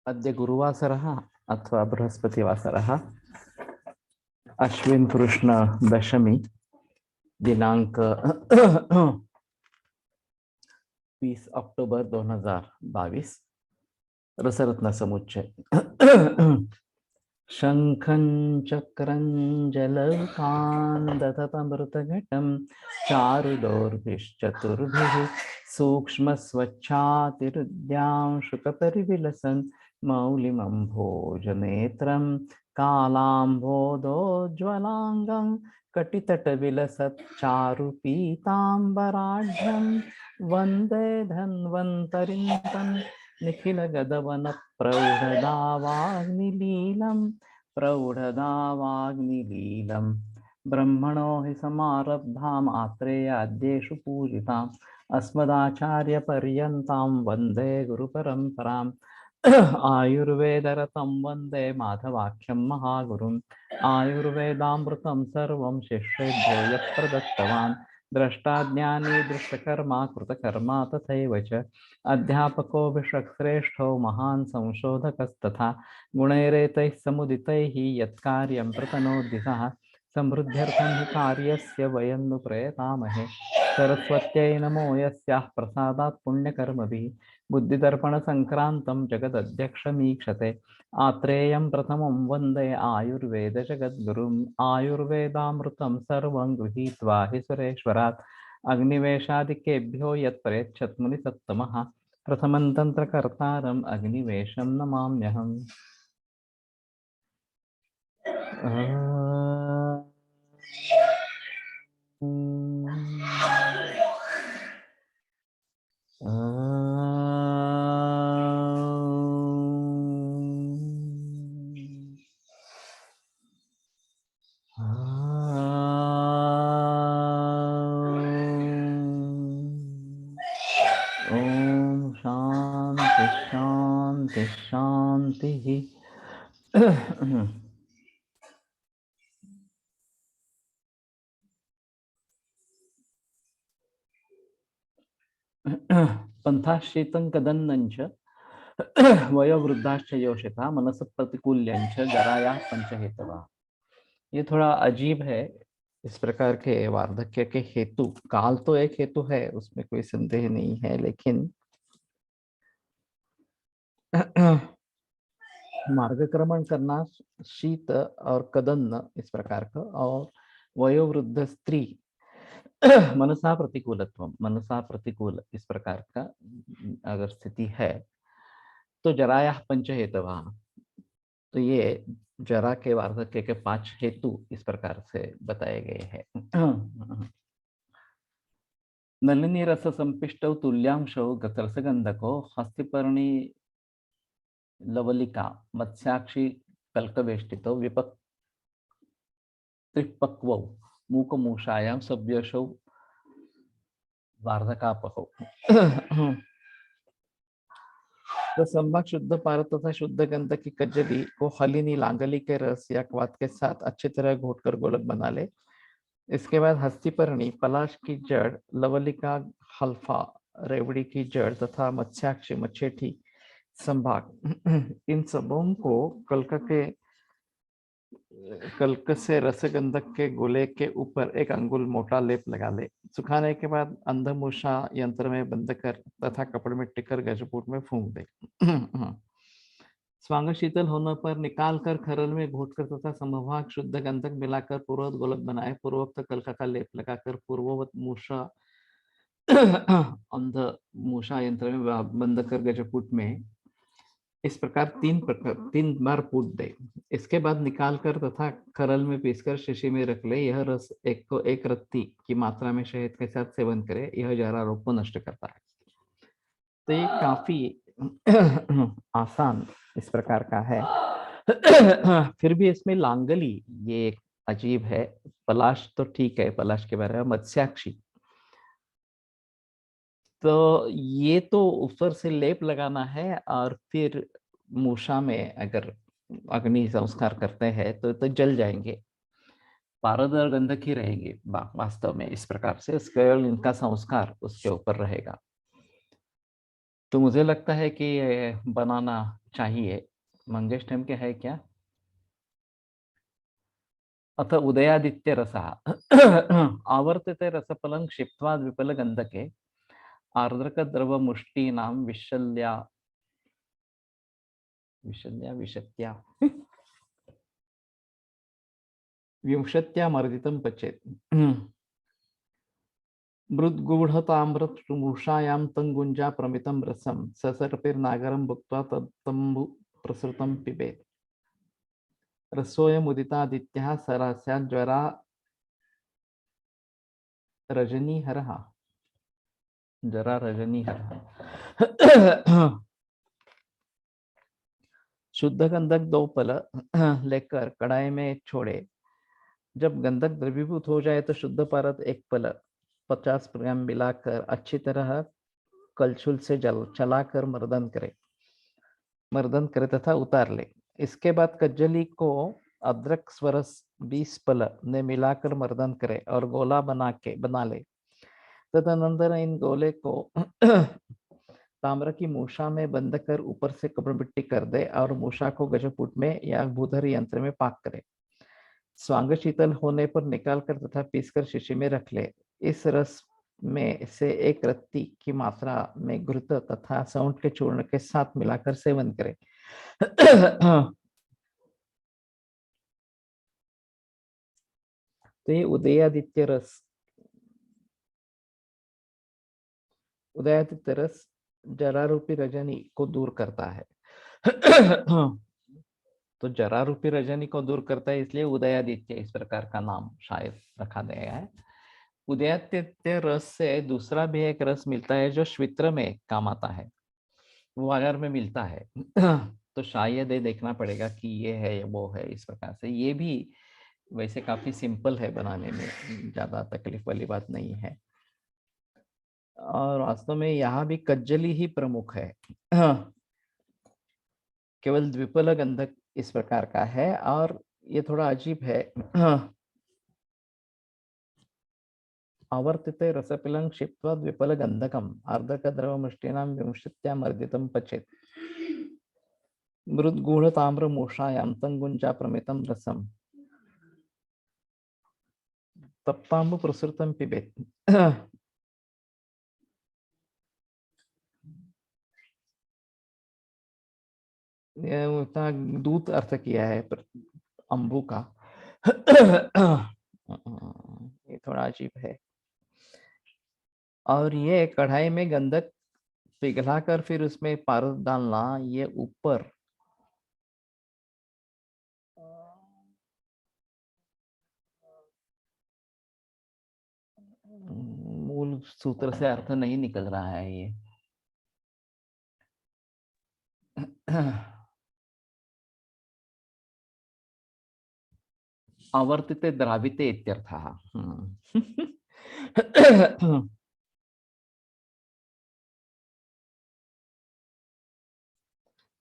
अद्य गुरुवासरः अथवा बृहस्पतिवासरः अश्विन कृष्ण दशमी दिनांक 20 अक्टोबर 2022 रसरत्न समुच्चय। शंखं चक्रं जलौकान् दधतमृतघटं चारुदौर्भिश्चतुर्भिः सूक्ष्मस्वच्छातिरुद्यां शुकपरिविलसन् मौलिमम्भोजनेत्रं कालाम्भोदोज्ज्वलाङ्गं कटितटविलसच्चारुपीताम्बराढ्यं वन्दे धन्वन्तरिं तं निखिलगदवनप्रौढदावाग्निलीलं ब्रह्मणो हि समारब्धाम् आत्रेयाद्येषु पूजिताम् अस्मदाचार्यपर्यन्तां वन्दे गुरुपरम्पराम्। आयुर्वेदरतं वन्दे माधवाख्यं महागुरुम् आयुर्वेदामृतं सर्वं शिष्येभ्यो यः प्रदत्तवान् द्रष्टाज्ञानी दृष्टकर्मा कृतकर्मा तथैव च अध्यापको विश्वश्रेष्ठो महान् संशोधकस्तथा गुणैरेतैः समुदितैः यत्कार्यं प्रतनोति सः समृद्ध्यर्थं हि कार्यस्य वयं नु प्रयतामहे सरस्वत्यै नमो यस्याः प्रसादात् पुण्यकर्मभिः बुद्धिदर्पणसङ्क्रान्तं जगदध्यक्षमीक्षते आत्रेयं प्रथमं वन्दे आयुर्वेदजगद्गुरुम् आयुर्वेदामृतं सर्वं गृहीत्वा हि सुरेश्वरात् अग्निवेशादिकेभ्यो यत्प्रयच्छत् मुनिसत्तमः प्रथमं तन्त्रकर्तारम् अग्निवेशं नमाम्यहम्। ओम शांति शांति शांति। पंथाश्रितं कदन्नञ्च वयोवृद्धाश्च योषिता मनस प्रतिकूल्यञ्च जराया पंचहेतवा। ये थोड़ा अजीब है। इस प्रकार के वार्धक्य के हेतु, काल तो एक हेतु है, उसमें कोई संदेह नहीं है, लेकिन मार्गक्रमण करना शीत और कदन्न इस प्रकार का, और वयोवृद्ध स्त्री मनसा प्रतिकूलत्व, मनसा प्रतिकूल इस प्रकार का अगर स्थिति है तो जराया पंचहेतवा, तो ये जरा के वार्धक्य के 5 हेतु इस प्रकार से बताए गए हैं। नलिनी रस संपिष्टौ तुल्यांशौ गतरसगंधको हस्तिपर्णी लवलिका मत्स्याक्षी कल्कवेष्टितौ विपत्तिपक्वौ मूकमूषायां सव्यशौ वार्धकापहौ। तो संभाग शुद्ध पारक तथा शुद्ध गंध की कजली को हलिनी लांगली के रस या क्वाथ के साथ अच्छी तरह घोटकर गोलक बना ले। इसके बाद हस्तिपर्णी, पलाश की जड़, लवलिका, हल्फा, रेवड़ी की जड़ तथा मत्स्याक्षी मच्छेठी संभाग, इन सबों को कल्क से रसगंधक के गोले के ऊपर 1 अंगुल मोटा लेप लगा ले। सुखाने के बाद अंधमूषा यंत्र में बंद कर तथा कपड़े में टिकर गजपूट में फूंक दे। स्वांग शीतल होने पर निकाल कर खरल में घोटकर तथा समभाग शुद्ध गंधक मिलाकर पूर्ववत गोलक बनाए। पूर्वोक्त कल्का का लेप लगाकर पूर्ववत मूषा अंध मूषा यंत्र में बंद कर गजपूट में इस प्रकार 3 बार पूट दे। इसके बाद निकाल कर तथा खरल में पीसकर शीशी में रख ले। यह रस 1 रत्ती की मात्रा में शहद के साथ सेवन करे। यह जरा रोग को नष्ट करता है। तो ये काफी आसान इस प्रकार का है। फिर भी इसमें लांगली ये एक अजीब है। पलाश तो ठीक है, पलाश के बारे में मत्स्याक्षी, तो ये तो ऊपर से लेप लगाना है और फिर मूषा में अगर अग्नि संस्कार करते हैं तो जल जाएंगे, पारद और गंधक ही रहेंगे वास्तव में। इस प्रकार से केवल इनका संस्कार उसके ऊपर रहेगा। तो मुझे लगता है कि ये बनाना चाहिए। मंगेश टेमके है क्या? अथ उदयादित्य रसः आवर्तते रसफलं क्षिप्त्वा विफलगन्धके आर्द्रकद्रवमुष्टीनां विशत्या विंशत्यामर्दितं पचेत् मृद्गूढताम्रमुषायां तङ्गुञ्जा प्रमितं रसं ससर्पिर्नागरं भुक्त्वा तत्तम्बु प्रसृतं पिबेत्। रसोऽयमुदितादित्यः सरास्याज्वरा रजनीहरः जरा रजनीहरः शुद्ध गंधक 2 पल लेकर कढ़ाई में छोड़े। जब गंधक द्रवीभूत हो जाए तो शुद्ध परत 1 पल 50 ग्राम मिलाकर अच्छी तरह कलछुल से चलाकर मर्दन करे तथा उतार ले। इसके बाद कज्जली को अदरक स्वरस 20 पल ने मिलाकर मर्दन करे और गोला बना ले। तदनंतर इन गोले को ताम्र की मूषा में बंद कर ऊपर से कपड़ मिट्टी कर दे और मूषा को गजपुट में या भूधर यंत्र में पाक करे। स्वांग शीतल होने पर निकाल कर तथा पीसकर शीशी में रख ले। इस रस में से 1 रत्ती की मात्रा में घृत तथा सौंठ के चूर्ण के साथ मिलाकर सेवन करे। तो ये उदयादित्य रस जरा रूपी रजनी को दूर करता है। तो जरा रूपी रजनी को दूर करता है, इसलिए उदयादित्य इस प्रकार का नाम शायद रखा गया है। उदयादित्य रस से दूसरा भी एक रस मिलता है जो श्वित्र में काम आता है, वो अगर में मिलता है तो शायद ये देखना पड़ेगा कि ये है या वो है। इस प्रकार से ये भी वैसे काफी सिंपल है बनाने में, ज्यादा तकलीफ वाली बात नहीं है। और वास्तव में यहाँ भी कज्जली ही प्रमुख है। केवल द्विपल गंधक इस प्रकार का है और ये थोड़ा अजीब है। आवर्तिते रसपिलं क्षिप्त्वा द्विपल गंधकम अर्धक द्रवमुष्टिनां विंशत्यामर्दितं पचेत्। मृद्गूढ़ ताम्र मूषायां तंगुंजा प्रमितं रसम तप्तांबु प्रसृतं पिबेत्। दूत अर्थ किया है अम्बु का। ये थोड़ा अजीब है। और ये कढ़ाई में गंधक पिघलाकर फिर उसमें पारद डालना, ये ऊपर मूल सूत्र से अर्थ नहीं निकल रहा है ये। आवर्तिते द्राविते इत्यर्थः।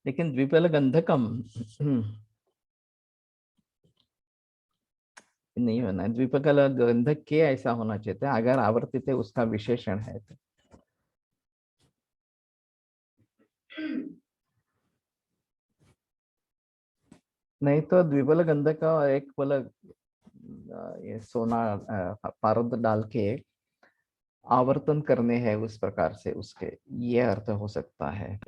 लेकिन द्विपल गंधकम नहीं होना है। द्विपल गंधक के ऐसा होना चाहिए था अगर आवर्तित उसका विशेषण है तो। नहीं तो द्विपल गंधक का एक पल ये सोना पारद डाल के आवर्तन करने हैं उस प्रकार से, उसके ये अर्थ हो सकता है।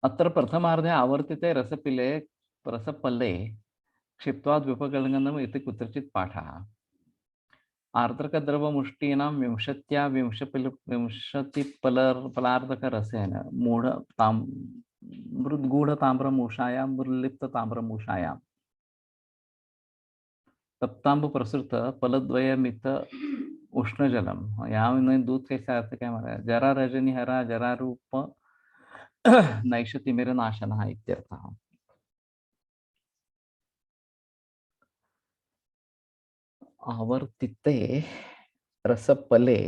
अत्र प्रथमार्धे आवर्तिते रसपल्ले क्षिप्त्वा द्विपगलगनम इति कुत्रचित् पाठः। आर्द्रकद्रवमुष्टीनां विंशतिपलार्धकरसेन मृद्गूढताम्रमूषायां मृल्लिप्तताम्रमूषायां तप्तांब प्रसृत फलद्वयमित उष्णजलम। यहाँ उन्होंने दूध कैसा अर्थ क्या मारा, जरा रजनी हरा जरा रूप नैषति मेरे नाशनः इत्यर्थः। आवर्तिते रसपले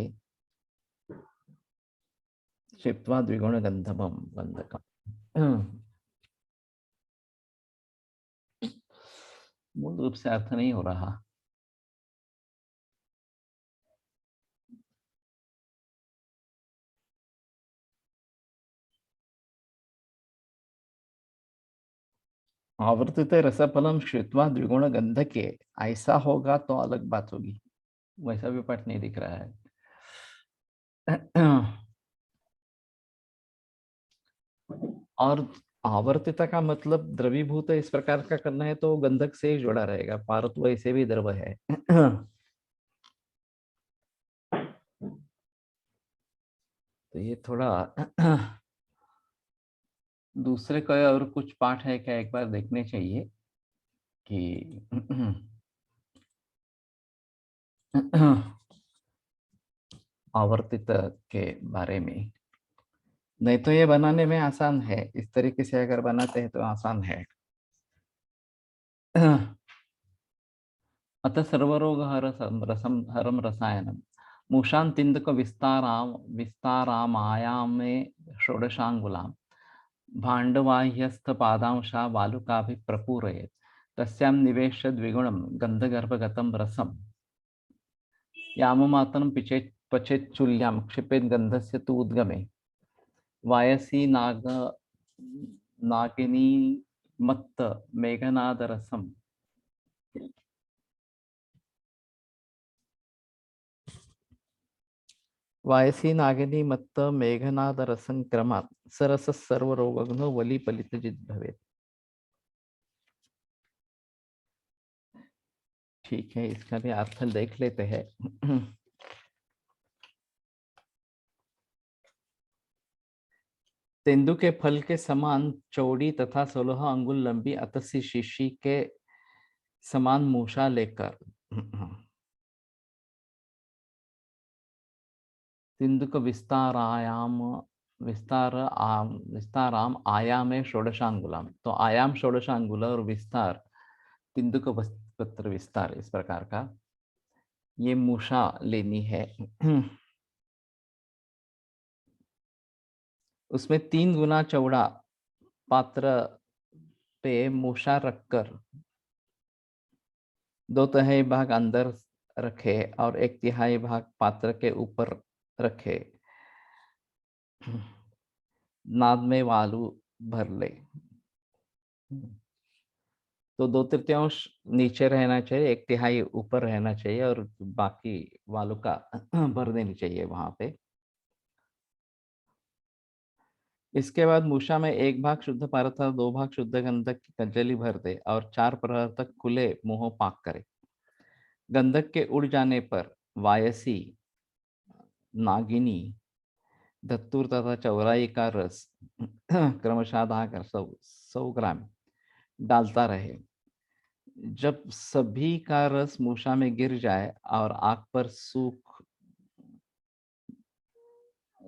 क्षिप्त्वा द्विगुणगंधमं गंधकम्। मूल रूप से अर्थ नहीं हो रहा। आवर्तित रसफलम श्रुत्वा द्विगुण गंधके, ऐसा होगा तो अलग बात होगी। वैसा भी पाठ नहीं दिख रहा है। और आवर्तिता का मतलब द्रवीभूत इस प्रकार का करना है तो गंधक से ही जुड़ा रहेगा, पारत्व ऐसे भी द्रव है। तो ये थोड़ा दूसरे कोई और कुछ पाठ है क्या, एक बार देखने चाहिए कि आवर्तित के बारे में। नहीं तो ये बनाने में आसान है, इस तरीके से अगर बनाते हैं तो आसान है। अतः सर्वरोग हरसम रसम हरम रसायनम मूषान्तिन्दक विस्तारामायामे षोडशांगुलाम भाण्डवाह्यस्थ पादांशा वालुकाभिप्रपूरयेत् तस्यां निवेश्य द्विगुणं गन्धगर्भगतं रसं याममात्रं पिचेत् पचेच्चुल्यां क्षिपेत् गन्धस्य तु उद्गमे वायसी नागिनी मत्त मेघनादरसं वायसी नागिनी मत्त मेघनाद रसं क्रमात् सरस सर्वरोगघ्नो वली पलित जित भवेत्। ठीक है, इसका भी अर्थ देख लेते हैं। तेंदु के फल के समान चौड़ी तथा 16 अंगुल लंबी अतसी शीशी के समान मूषा लेकर तेंदु को विस्ताराम आयाम षोडशांगुलम, तो आयाम षोडशांगुल और विस्तार तिंदु को पत्र विस्तार, इस प्रकार का ये मूषा लेनी है। उसमें 3 गुना चौड़ा पात्र पे मूषा रखकर 2/3 भाग अंदर रखे और 1/3 भाग पात्र के ऊपर रखे, नाद में वालू भर ले। तो 2/3 नीचे रहना चाहिए, 1/3 ऊपर रहना चाहिए और बाकी वालू का भर देनी चाहिए वहां पे। इसके बाद मूषा में 1 भाग शुद्ध पारस और 2 भाग शुद्ध गंधक की कंजली भर दे और 4 प्रहर तक खुले मुंह पाक करे। गंधक के उड़ जाने पर वायसी नागिनी धतूर तथा चौराई का रस क्रमशः दाकर 100 ग्राम डालता रहे। जब सभी का रस मूषा में गिर जाए और आग पर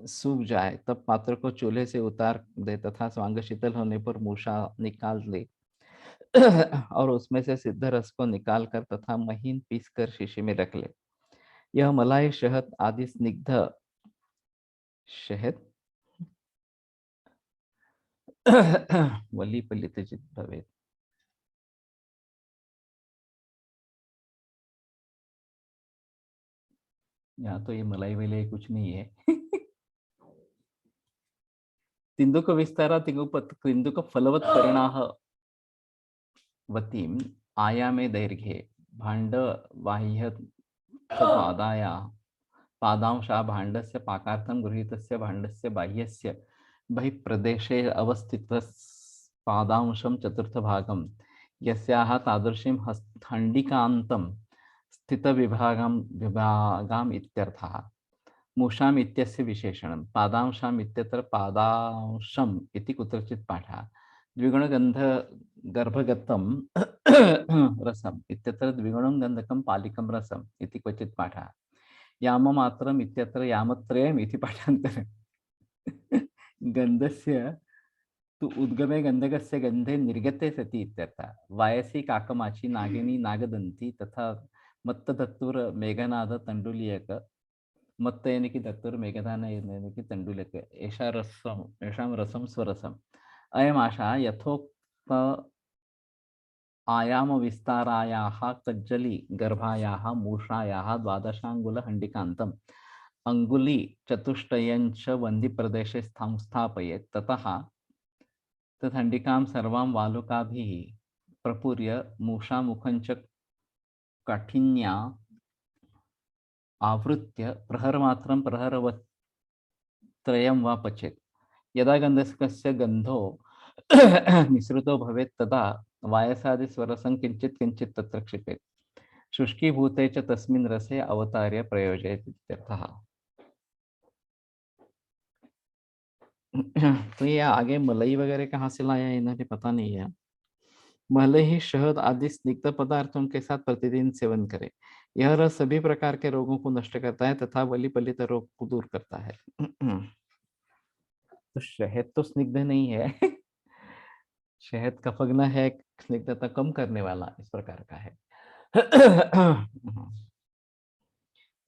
सूख जाए तब पात्र को चूल्हे से उतार दे तथा स्वांग शीतल होने पर मूषा निकाल ले। और उसमें से सिद्ध रस को निकाल कर तथा महीन पीस कर शीशी में रख ले। यह मलाई शहद आदि स्निग्ध शहद वली पलित जित भवे। यहाँ तो ये मलाई वलाई कुछ नहीं है। तिंदुक विस्तारा तिंदुक फलवत् परिणाह वतीम आयामे दैर्घ्ये भाण्ड बाह्य पादाया पादांशा भाण्डस्य पाकार्थं गृहीतस्य भाण्डस्य बाह्यस्य बहिःप्रदेशे अवस्थितः पादांशं चतुर्थभागं यस्याः तादृशीं हण्डिकान्तं विभागाम् इत्यर्थः। मूषाम् इत्यस्य विशेषणं पादांशाम् इत्यत्र पादांशम् इति कुत्रचित् पाठः। द्विगुणगन्ध गर्भगतं रसम् इत्यत्र द्विगुणं गन्धकं पालिकं रसम् इति क्वचित् पाठः। याममात्रम् इत्यत्र यामत्रयम् इति पाठान्तरः। गन्धस्य तु उद्गमे गन्धकस्य गन्धे निर्गते सति इत्यर्थः। वायसी काकमाची नागिनी नागदन्ती तथा मत्तधत्तुर मेघनाद तण्डुलीयक मत्त यानी कि धत्तुर मेघनाद यानी कि तण्डुलक येषां रसं स्वरसम् अयम् आशा यथोक्त आयाम विस्तारायाः कज्जली गर्भायाः मूषायाः 12 हण्डिकान्तम् अंगुली चतुष्टयञ्च वन्दिप्रदेशे स्थापयेत् ततः तथण्डिकां सर्वां वालुकाभिः प्रपूर्य मूषा मुखंच काठिन्या आवृत्य प्रहरमात्रं प्रहरवत्रयं वा पचेत्। यदा गन्धकस्य गन्धो निसृतो भवेत् तदा वायसादिस्वरसं किञ्चित् किञ्चित् तत्र क्षिपेत्। शुष्कीभूते च तस्मिन् रसे अवतार्य प्रयोजयति इत्यर्थः। तो ये आगे मलाई वगैरह कहाँ से लाया इन्होंने पता नहीं है। भले ही शहद आदि स्निग्ध पदार्थों के साथ प्रतिदिन सेवन करें, यह रस सभी प्रकार के रोगों को नष्ट करता है तथा वली पलित रोग को दूर करता है। तो शहद तो स्निग्ध नहीं है। शहद का फगना है, स्निग्धता कम करने वाला इस प्रकार का है।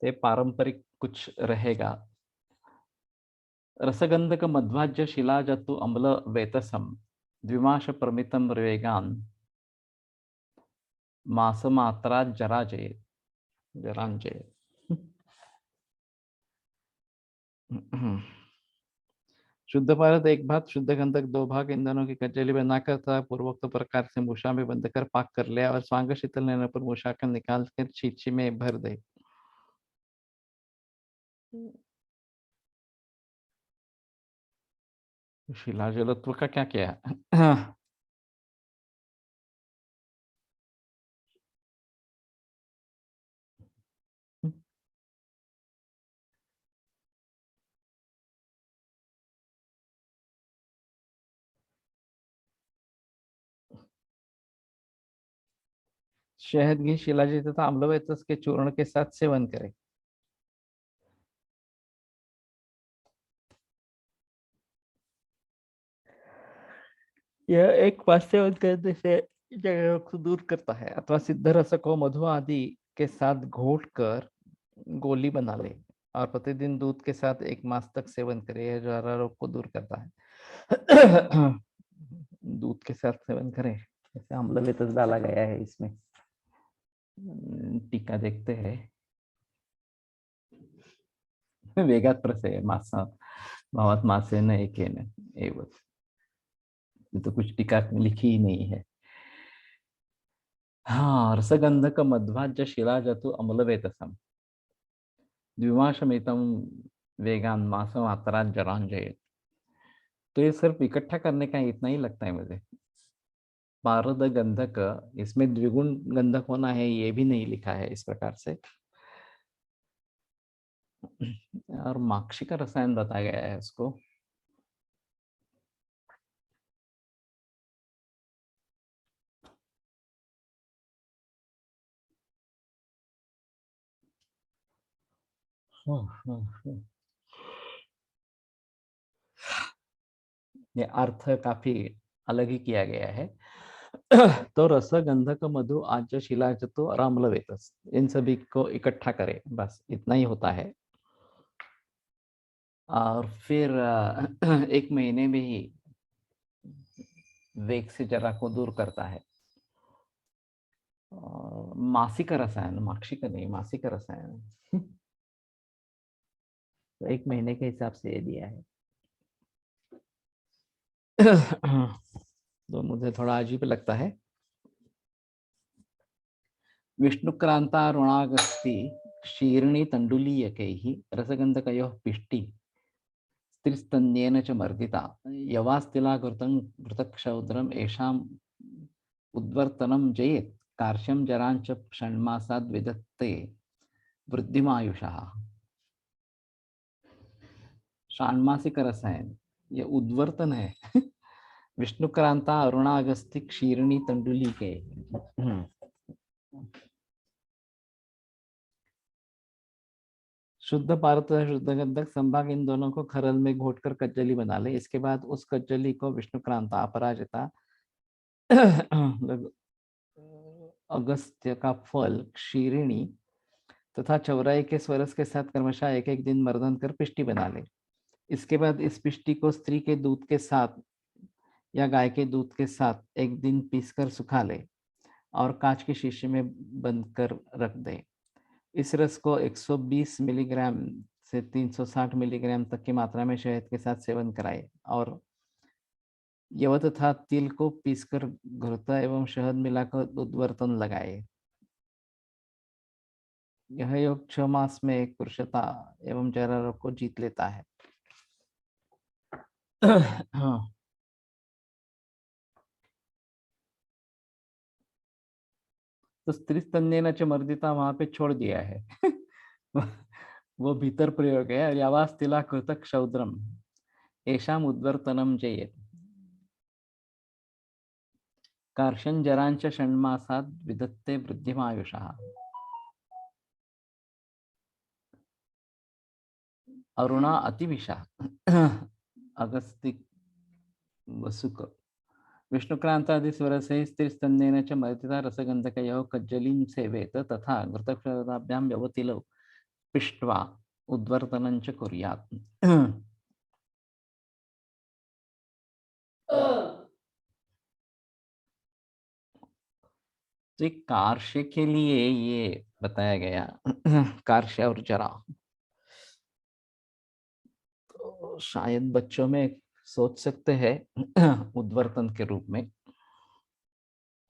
ते पारंपरिक कुछ रहेगा। रसगंधक मध्वाज्य शिलाजतु अम्ल वेतसम द्विमाश प्रमितम वेगान मासमात्रा जराजय जरांजय। शुद्ध पदार्थ एक भाग, शुद्ध गंधक दो भाग, इन दोनों की कचौली बनाकर तथा पूर्वोक्त प्रकार से मूषा में बंद कर पाक कर लिया और स्वांग शीतल लेने पर मूषा का निकाल कर छींची में भर दे। शिलाजलत्व का क्या किया? शहद घी शिलाजी तथा अम्लवेतस के चूर्ण के साथ सेवन करें। यह एक पास सेवन करने से जगह को दूर करता है अथवा सिद्ध रस को मधु आदि के साथ घोट कर गोली बना ले और प्रतिदिन दूध के साथ एक मास तक सेवन करे। यह ज्वारा रोग को दूर करता है। दूध के साथ सेवन करें, जैसे अम्लवेतस डाला गया है इसमें। टीका देखते हैं। वेगात प्रसे मासा भावात मासेन एकेन एव। ये तो कुछ टीका लिखी ही नहीं है। हाँ, रसगंधक मध्वाज्य शिलाजतु अम्लवेतसम द्विमाशमितम वेगान मासम आतरा जरांजय। तो ये सिर्फ इकट्ठा करने का इतना ही लगता है मुझे। पारद गंधक, इसमें द्विगुण गंधक होना है ये भी नहीं लिखा है इस प्रकार से। और माक्षी का रसायन बताया गया है उसको। ये अर्थ काफी अलग ही किया गया है। तो रस गंधक मधु आज्य शिलाजतु और अम्लवेतस, इन सभी को इकट्ठा करें, बस इतना ही होता है। और फिर एक महीने में ही वेग से जरा को दूर करता है। मासी का रसायन, माक्षी का नहीं, मासी का रसायन। तो एक महीने के हिसाब से ये दिया है। तो मुझे थोड़ा अजीब लगता है। विष्णुक्रांता ऋणागस्ति शीर्णी तंडुलीयकैः रसगंधकयोः पिष्टि स्त्रीस्तन्येन च मर्दिता यवास्तिला घृतं घृतक्षौद्रम् येषाम् उद्वर्तनं जयेत् कार्श्यं जराञ्च षण्मासाद् विदत्ते वृद्धिमायुषः। षाण्मासिक रसायन, ये उद्वर्तन है। विष्णुक्रांता अरुणागस्ति क्षीरणी तंडुली के। शुद्ध पारद तथा शुद्ध गंधक संभाग, इन दोनों को खरल में घोटकर कज्जली बना ले। इसके बाद उस कज्जली को विष्णुक्रांता, अपराजिता, अगस्त्य का फल, क्षीरिणी तथा चौराई के स्वरस के साथ क्रमशः एक एक दिन मर्दन कर पिष्टी बना ले। इसके बाद इस पिष्टी को स्त्री के दूध के साथ या गाय के दूध के साथ एक दिन पीसकर सुखा ले और कांच के शीशे में बंद कर रख दे। इस रस को 120 मिलीग्राम से 360 मिलीग्राम तक की मात्रा में शहद के साथ सेवन कराए और यव तथा तिल को पीसकर घृत एवं शहद मिलाकर उद्वर्तन लगाए। यह योग 6 मास में एक पुरुषता एवं जरा रोग को जीत लेता है। हाँ, तो स्त्री स्तन्येन च मर्दिता वहां पे छोड़ दिया है। वो भीतर प्रयोग है। यावास तिला कृतक शौद्रम एषाम उद्वर्तनम जयेत्। कार्शन जरांच षण्मासात् विदत्ते वृद्धिमायुषः। अरुणा अतिविशा अगस्तिक वसुक विष्णुक्रांतादि स्वर से स्त्रीस्तन्येन च मर्दिता रसगंधकयोः कज्जलीं सेवेत तथा घृतक्षदाभ्यां व्यवतिलौ पिष्ट्वा उद्वर्तनं च कुर्यात्। तो एक कार्श्य के लिए ये बताया गया। कार्श्य और जरा, तो शायद बच्चों में सोच सकते हैं उद्वर्तन के रूप में,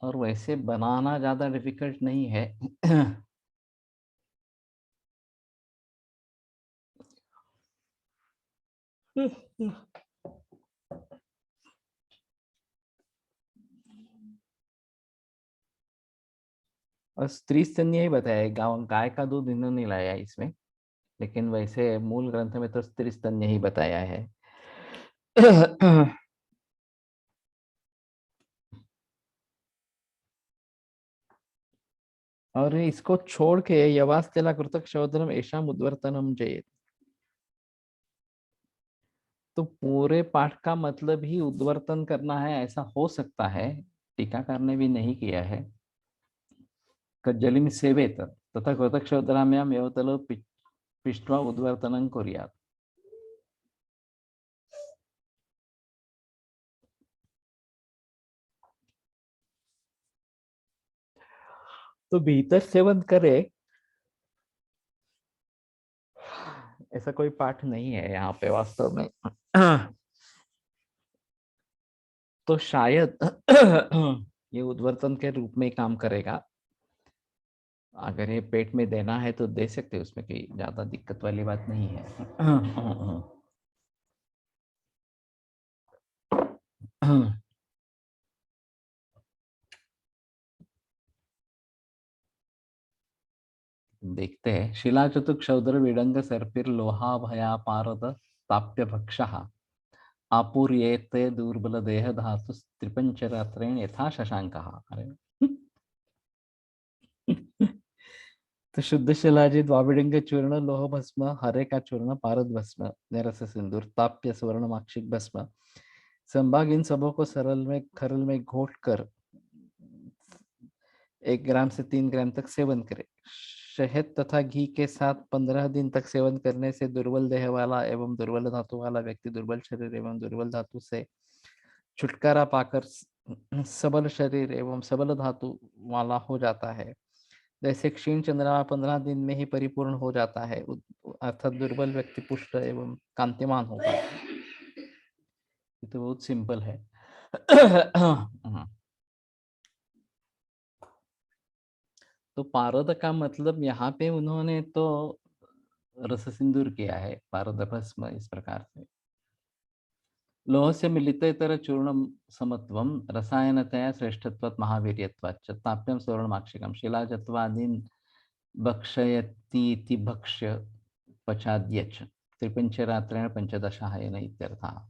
और वैसे बनाना ज्यादा डिफिकल्ट नहीं है। और स्त्री स्तन्य ही बताया, गाँव गाय का दूध इन्होंने लाया इसमें, लेकिन वैसे मूल ग्रंथ में तो स्त्री स्तन्य ही बताया है। और इसको छोड़ के यवास्तेला कृतक शोधनम ऐशाम उद्वर्तनम जयेत, तो पूरे पाठ का मतलब ही उद्वर्तन करना है ऐसा हो सकता है। टीकाकार ने भी नहीं किया है। कज्जलिम सेवेत तथा कृतक शोधनाम्याम एवतलो पिष्ट्वा उद्वर्तनं कुर्यात्। तो भीतर सेवन करे ऐसा कोई पाठ नहीं है यहाँ पे वास्तव में। तो शायद ये उद्वर्तन के रूप में काम करेगा। अगर ये पेट में देना है तो दे सकते हैं, उसमें कोई ज्यादा दिक्कत वाली बात नहीं है। देखते हैं। शिला चतुक क्षौद्र विडंग सर्पिर लोहा भया पारद ताप्य भक्षः आपूर्येते दुर्बल देह धातु त्रिपंचरात्रेण यथा शशांकः। अरे तो शुद्ध शिलाजित वाविडंग चूर्ण लोह भस्म हरे का चूर्ण पारद भस्म निरस सिंदूर ताप्य स्वर्ण माक्षिक भस्म संभाग, इन सबों को सरल में खरल में घोट कर 1 ग्राम से 3 ग्राम तक सेवन करें। शहद तथा घी के साथ 15 दिन तक सेवन करने से दुर्बल देह वाला एवं दुर्बल धातु वाला व्यक्ति दुर्बल शरीर एवं दुर्बल धातु से छुटकारा पाकर सबल शरीर एवं सबल धातु वाला हो जाता है। जैसे क्षीण चंद्रमा 15 दिन में ही परिपूर्ण हो जाता है, अर्थात दुर्बल व्यक्ति पुष्ट एवं कांतिमान होगा। ये तो बहुत सिंपल है। तो पारद का मतलब यहाँ पे उन्होंने तो रस सिंदूर किया है, पारद भस्म इस प्रकार से। लोह से मिलितेतर चूर्णम समत्वम रसायनतया श्रेष्ठत्वात् महावीर्यत्वाच्च ताप्यम सुवर्णमाक्षिकम शिलाजत्वादीन भक्षयतीति भक्ष्य पचाद्यच त्रिपंचरात्रेण पंचदशाः येन इत्यर्थः।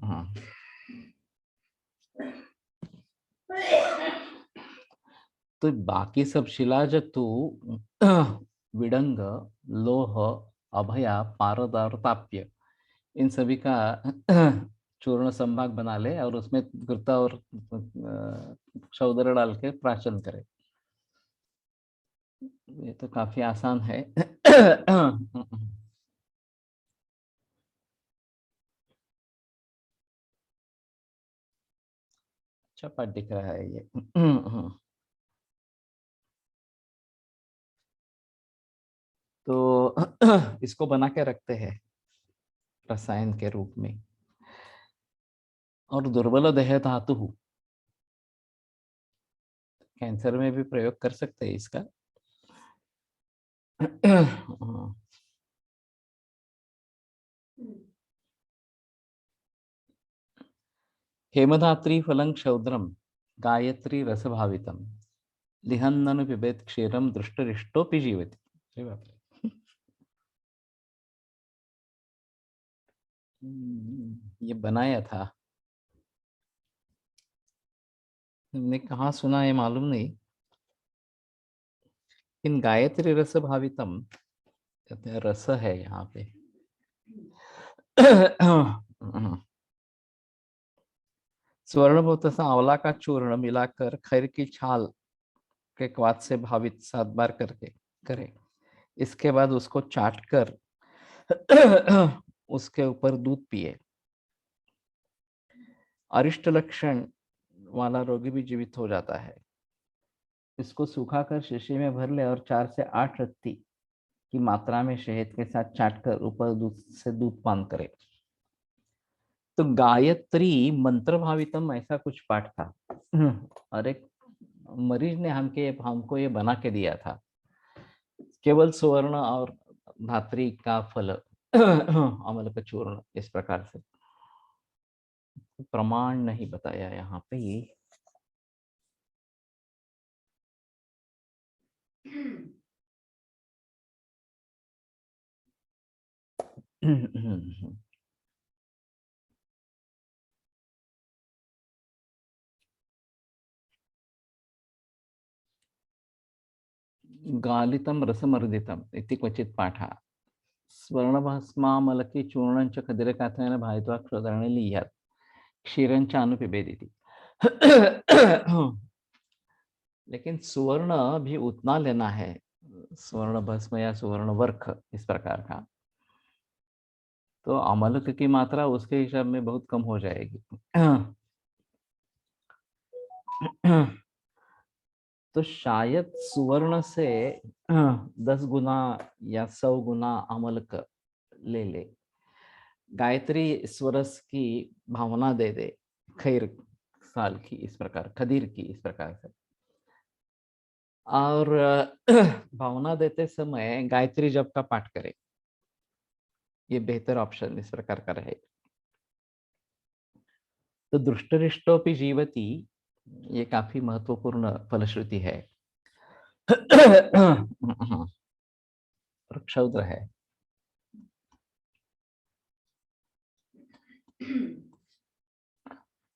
हाँ। तो बाकी सब शिलाजतु विडंग लोह अभया पारद और ताप्य, इन सभी का चूर्ण संभाग बना ले और उसमें घृता और शौदर डाल के प्राशन करे। ये तो काफी आसान है। अच्छा पाठ दिख रहा है ये। तो इसको बना के रखते हैं रसायन के रूप में। और दुर्बल देह धातु, कैंसर में भी प्रयोग कर सकते हैं इसका। हेमधात्री फलं क्षौद्रम गायत्री रस भावितम लिहन्ननु पिबेत क्षीरम दृष्टरिष्टोपि जीवति। अरे बाप रे। ये बनाया था, हमने कहाँ सुना है मालूम नहीं। इन गायत्री रस भावितम कहते हैं, रस है यहाँ पे। स्वर्ण तथा आंवला का चूर्ण मिलाकर खैर की छाल के क्वाथ से भावित 7 बार करके करें। इसके बाद उसको चाट कर उसके ऊपर दूध पिए। अरिष्ट लक्षण वाला रोगी भी जीवित हो जाता है। इसको सुखाकर शीशी में भर ले और 4 से 8 रत्ती की मात्रा में शहद के साथ चाटकर ऊपर दूध से दूध पान करे। तो गायत्री मंत्र भावितम ऐसा कुछ पाठ था। और एक मरीज ने हमको ये बना के दिया था, केवल सुवर्ण और धात्री का फल अमल का चूर्ण, इस प्रकार से। प्रमाण नहीं बताया यहाँ पे। गालितं रसमर्दितम् इति क्वचित् पाठः। स्वर्णभस्मामलकी चूर्णञ्च खदिरकाथेन भायित्वा क्षोदरणे लीयात् क्षीरञ्च अनुपिबेत् इति। लेकिन सुवर्ण भी उतना लेना है, स्वर्ण भस्म या सुवर्ण वर्ख इस प्रकार का, तो अमलक की मात्रा उसके हिसाब में बहुत कम हो जाएगी। तो शायद सुवर्ण से 10 गुना या 100 गुना अमलक ले ले, गायत्री स्वरस की भावना दे दे, खैर साल की इस प्रकार, खदीर की इस प्रकार से। और भावना देते समय गायत्री जप का पाठ करे, ये बेहतर ऑप्शन इस प्रकार का रहे। तो दृष्टरिष्टोपि जीवति, ये काफी महत्वपूर्ण फलश्रुति है। क्षौद्र है।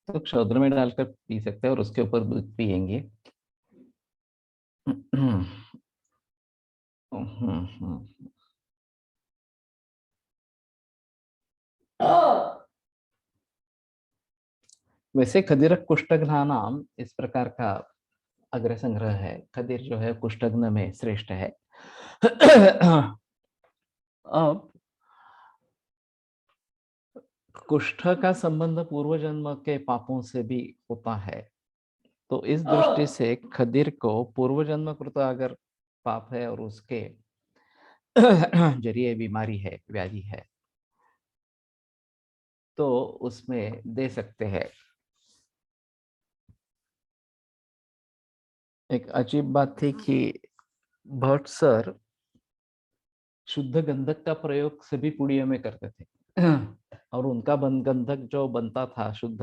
तो क्षौद्र में डालकर पी सकते हैं और उसके ऊपर दूध पिएंगे। वैसे खदिर कुष्ठघ्न नाम इस प्रकार का अग्र संग्रह है। खदिर जो है कुष्ठघ्न में श्रेष्ठ है। अब कुष्ठ का संबंध पूर्व जन्म के पापों से भी होता है, तो इस दृष्टि से खदिर को पूर्व जन्म कृत अगर पाप है और उसके जरिए बीमारी है, व्याधि है, तो उसमें दे सकते हैं। एक अजीब बात थी कि भट्ट सर शुद्ध गंधक का प्रयोग सभी पुड़ियों में करते थे। और उनका गंधक जो बनता था शुद्ध,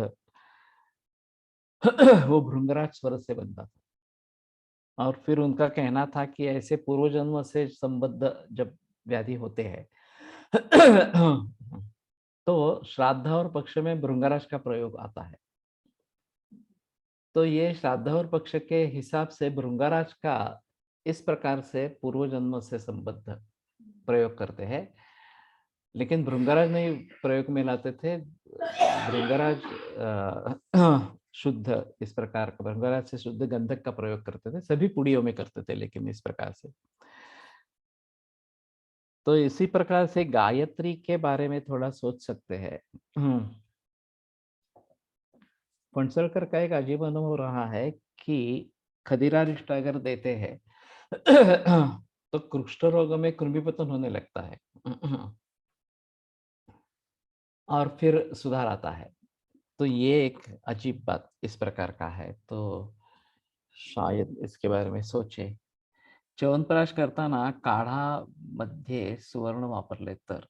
वो भृंगराज स्वर से बनता था। और फिर उनका कहना था कि ऐसे पूर्व जन्म से संबद्ध जब व्याधि होते हैं, तो श्राद्ध और पक्ष में भृंगराज का प्रयोग आता है। तो ये श्राद्ध और पक्ष के हिसाब से भृंगराज का इस प्रकार से पूर्व जन्म से संबद्ध प्रयोग करते हैं। लेकिन भृंगराज नहीं प्रयोग में लाते थे। भृंगराज शुद्ध इस प्रकार का, भृंगराज से शुद्ध गंधक का प्रयोग करते थे, सभी पुड़ियों में करते थे, लेकिन इस प्रकार से। तो इसी प्रकार से गायत्री के बारे में थोड़ा सोच सकते हैं। फणसलकर का एक अजीब अनुभव रहा है कि खदीरारिष्ट अगर देते हैं तो कुष्ठ रोग में कृमिपतन होने लगता है और फिर सुधार आता है। तो ये एक अजीब बात इस प्रकार का है, तो शायद इसके बारे में सोचे. च्यवनप्राश करताना काढामध्ये सुवर्ण वापरले तर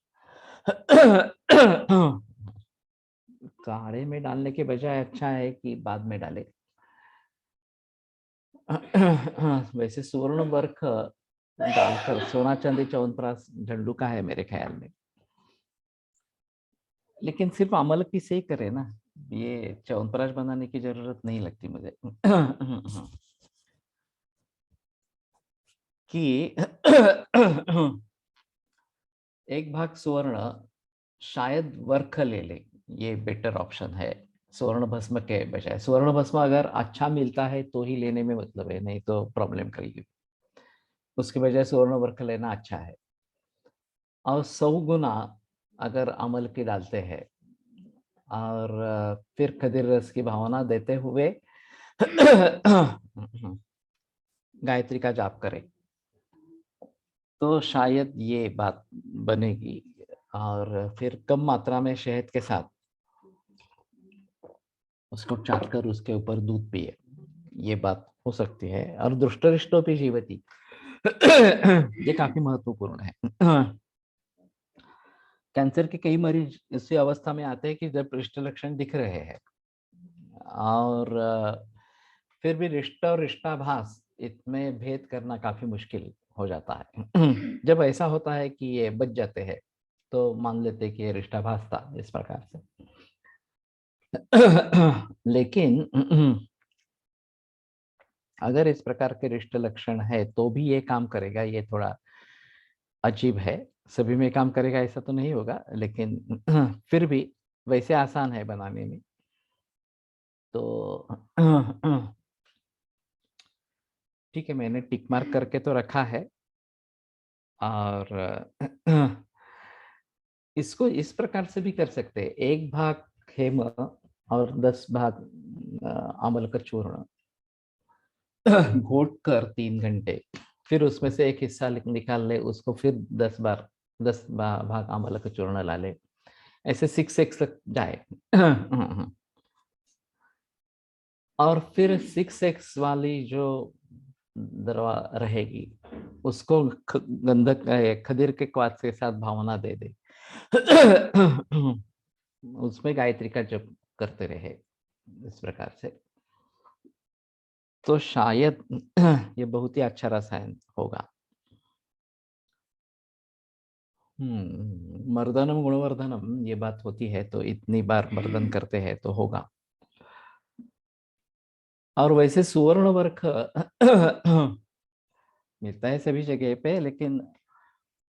काढ़े में डालने के बजाय अच्छा है कि बाद में डाले. वैसे सुवर्ण बर्फ डालकर सोना चांदी च्यवनप्राश झंडू का है मेरे ख्याल में. लेकिन सिर्फ अमलकी से ही करे ना, ये च्यवनप्राश बनाने की जरूरत नहीं लगती मुझे. कि एक भाग सुवर्ण शायद वर्ख ले ले, ये बेटर ऑप्शन है स्वर्ण भस्म के बजाय. स्वर्ण भस्म अगर अच्छा मिलता है तो ही लेने में मतलब है, नहीं तो प्रॉब्लम करेगी. उसके बजाय स्वर्ण वर्ख लेना अच्छा है. और 100 गुना अगर अमल की डालते हैं और फिर खदीर रस की भावना देते हुए गायत्री का जाप करें तो शायद ये बात बनेगी. और फिर कम मात्रा में शहद के साथ उसको चाट कर उसके ऊपर दूध पिए, ये बात हो सकती है. और दुष्टरिष्टोपि जीवति, ये काफी महत्वपूर्ण है. कैंसर के कई मरीज इसी अवस्था में आते हैं कि जब रिष्ट लक्षण दिख रहे हैं और फिर भी रिश्ता और रिश्ताभास इसमें भेद करना काफी मुश्किल हो जाता है. जब ऐसा होता है कि ये बच जाते हैं तो मान लेते हैं कि ये रिश्ताभास था इस प्रकार से. लेकिन अगर इस प्रकार के रिष्ट लक्षण है तो भी ये काम करेगा, ये थोड़ा अजीब है. सभी में काम करेगा ऐसा तो नहीं होगा, लेकिन फिर भी वैसे आसान है बनाने में. तो ठीक है, मैंने टिक मार्क करके तो रखा है. और इसको इस प्रकार से भी कर सकते हैं, 1 भाग हेम और 10 भाग अमल का चूर्ण घोट कर 3 घंटे, फिर उसमें से एक हिस्सा निकाल ले, उसको फिर 10 भाग अमल का चूर्ण ला ले, ऐसे 6x तक जाए. और फिर 6x वाली जो दरवा रहेगी उसको गंधक खदीर के क्वाथ के साथ भावना दे दे. उसमें गायत्री का जप करते रहे इस प्रकार से, तो शायद ये बहुत ही अच्छा रसायन होगा. मर्दनम गुणवर्धनम ये बात होती है, तो इतनी बार मर्दन करते हैं तो होगा. और वैसे सुवर्ण वर्क मिलता है सभी जगह पे, लेकिन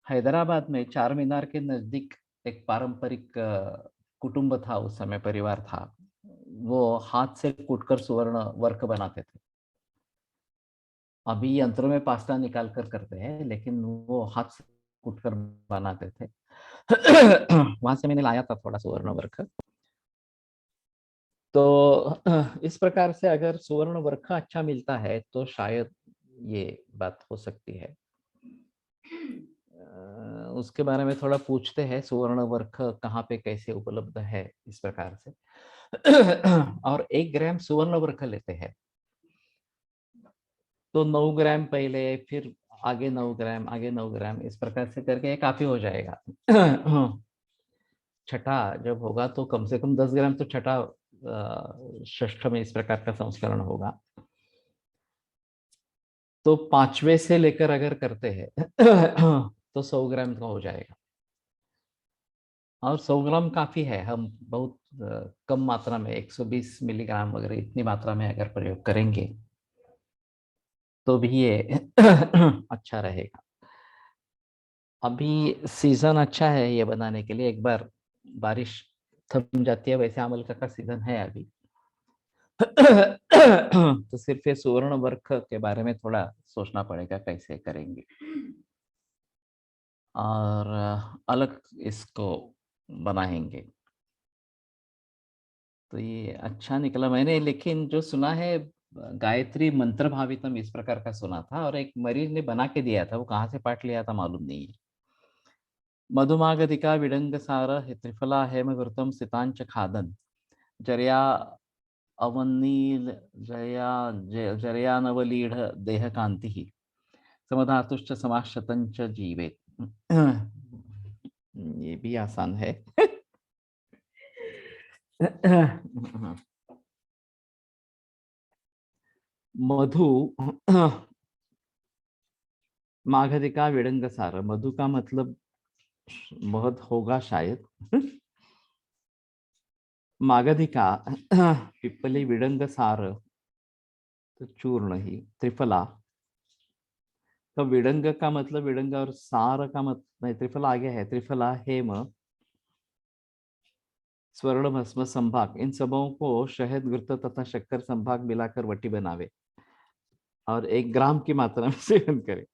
हैदराबाद में चार मीनार के नजदीक एक पारंपरिक कुटुंब था, उस समय परिवार था. वो हाथ से कूटकर सुवर्ण वर्क बनाते थे. अभी यंत्रों में पास्ता निकाल कर करते हैं, लेकिन वो हाथ से कूटकर बनाते थे. वहां से मैंने लाया था थोड़ा सुवर्ण वर्क. तो इस प्रकार से अगर सुवर्ण वर्क अच्छा मिलता है तो शायद ये बात हो सकती है. उसके बारे में थोड़ा पूछते हैं, सुवर्ण वर्क कहाँ पे कैसे उपलब्ध है इस प्रकार से. और 1 ग्राम सुवर्ण वर्क लेते हैं तो 9 ग्राम पहले, फिर आगे 9 ग्राम, आगे 9 ग्राम, इस प्रकार से करके ये काफी हो जाएगा. छठा जब होगा तो कम से कम 10 ग्राम तो छठा षष्ठ में इस प्रकार का संस्करण होगा. तो 5वें से लेकर अगर करते हैं तो 100 ग्राम का हो जाएगा. और 100 ग्राम काफी है. हम बहुत कम मात्रा में 120 मिलीग्राम वगैरह इतनी मात्रा में अगर प्रयोग करेंगे तो भी ये अच्छा रहेगा. अभी सीजन अच्छा है ये बनाने के लिए. एक बार बारिश थम जाती है, वैसे अमल का सीजन है अभी. तो सिर्फ ये सुवर्ण वर्क के बारे में थोड़ा सोचना पड़ेगा कैसे करेंगे, और अलग इसको बनाएंगे. तो ये अच्छा निकला मैंने. लेकिन जो सुना है गायत्री मंत्र भावितम इस प्रकार का सुना था, और एक मरीज ने बना के दिया था, वो कहाँ से पाठ लिया था मालूम नहीं है. मधुमागधिका विडंग सार त्रिफला हेम घृतम सितांच खादन जर्या अवनील जर्यानवलीढ़ देह कांति ही समधातुश्च समाशतंच जीवेत। ये भी आसान है। मधु मागधिका विडंग सार। मधु का मतलब बहुत होगा शायद। मागधिका पिप्पली विडंग सार तो चूर्ण ही त्रिफला। तो विडंग का मतलब विडंग और सार का मतलब नहीं, त्रिफला आगे है। त्रिफला हेम स्वर्ण भस्म संभाग, इन सबों को शहद घृत तथा शक्कर संभाग मिलाकर वटी बनावे और 1 ग्राम की मात्रा में सेवन करे।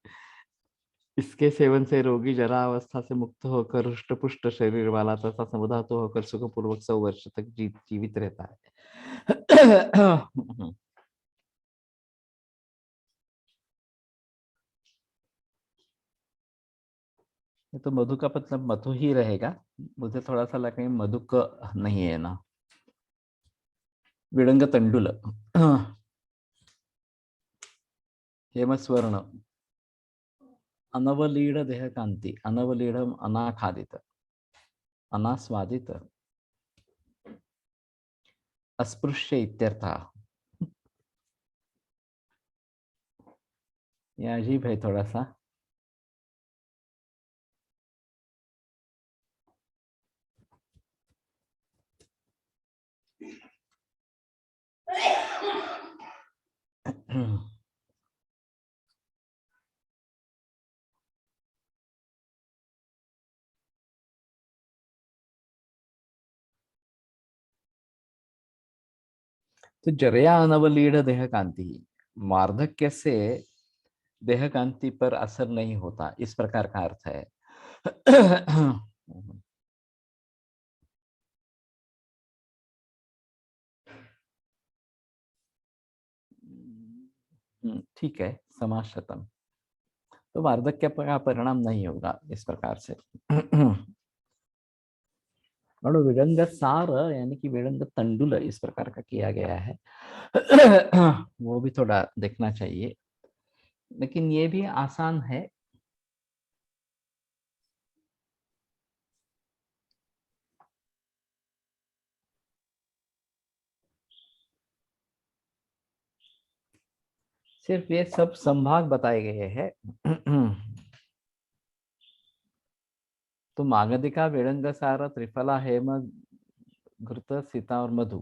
इसके सेवन से रोगी जरा अवस्था से मुक्त होकर हृष्ट पुष्ट शरीर वाला तथा समुदातो होकर सुखपूर्वक 100 वर्ष तक जीवित रहता है। ये तो मधु का मतलब मधु ही रहेगा। मुझे थोड़ा सा लगा मधु का नहीं है ना। विडंग तंडुल हेमस्वर्ण अनवलीढ़ देह कांति। अनवलीढ़ अनाखादित अनास्वादित अस्पृश्य इत्यर्थः। ये अजीब है थोड़ा सा। तो जरया अनवलीढ़ देह कांति, वार्धक्य से देह कांति पर असर नहीं होता, इस प्रकार का अर्थ है। ठीक है, समाशतम तो वार्धक्य का परिणाम नहीं होगा इस प्रकार से। और विडंग सार यानी कि विडंग तंडुल इस प्रकार का किया गया है। वो भी थोड़ा देखना चाहिए, लेकिन ये भी आसान है। सिर्फ ये सब संभाग बताए गए हैं। तो मागधिका विडंग सार त्रिफला हेम घृत सीता और मधु।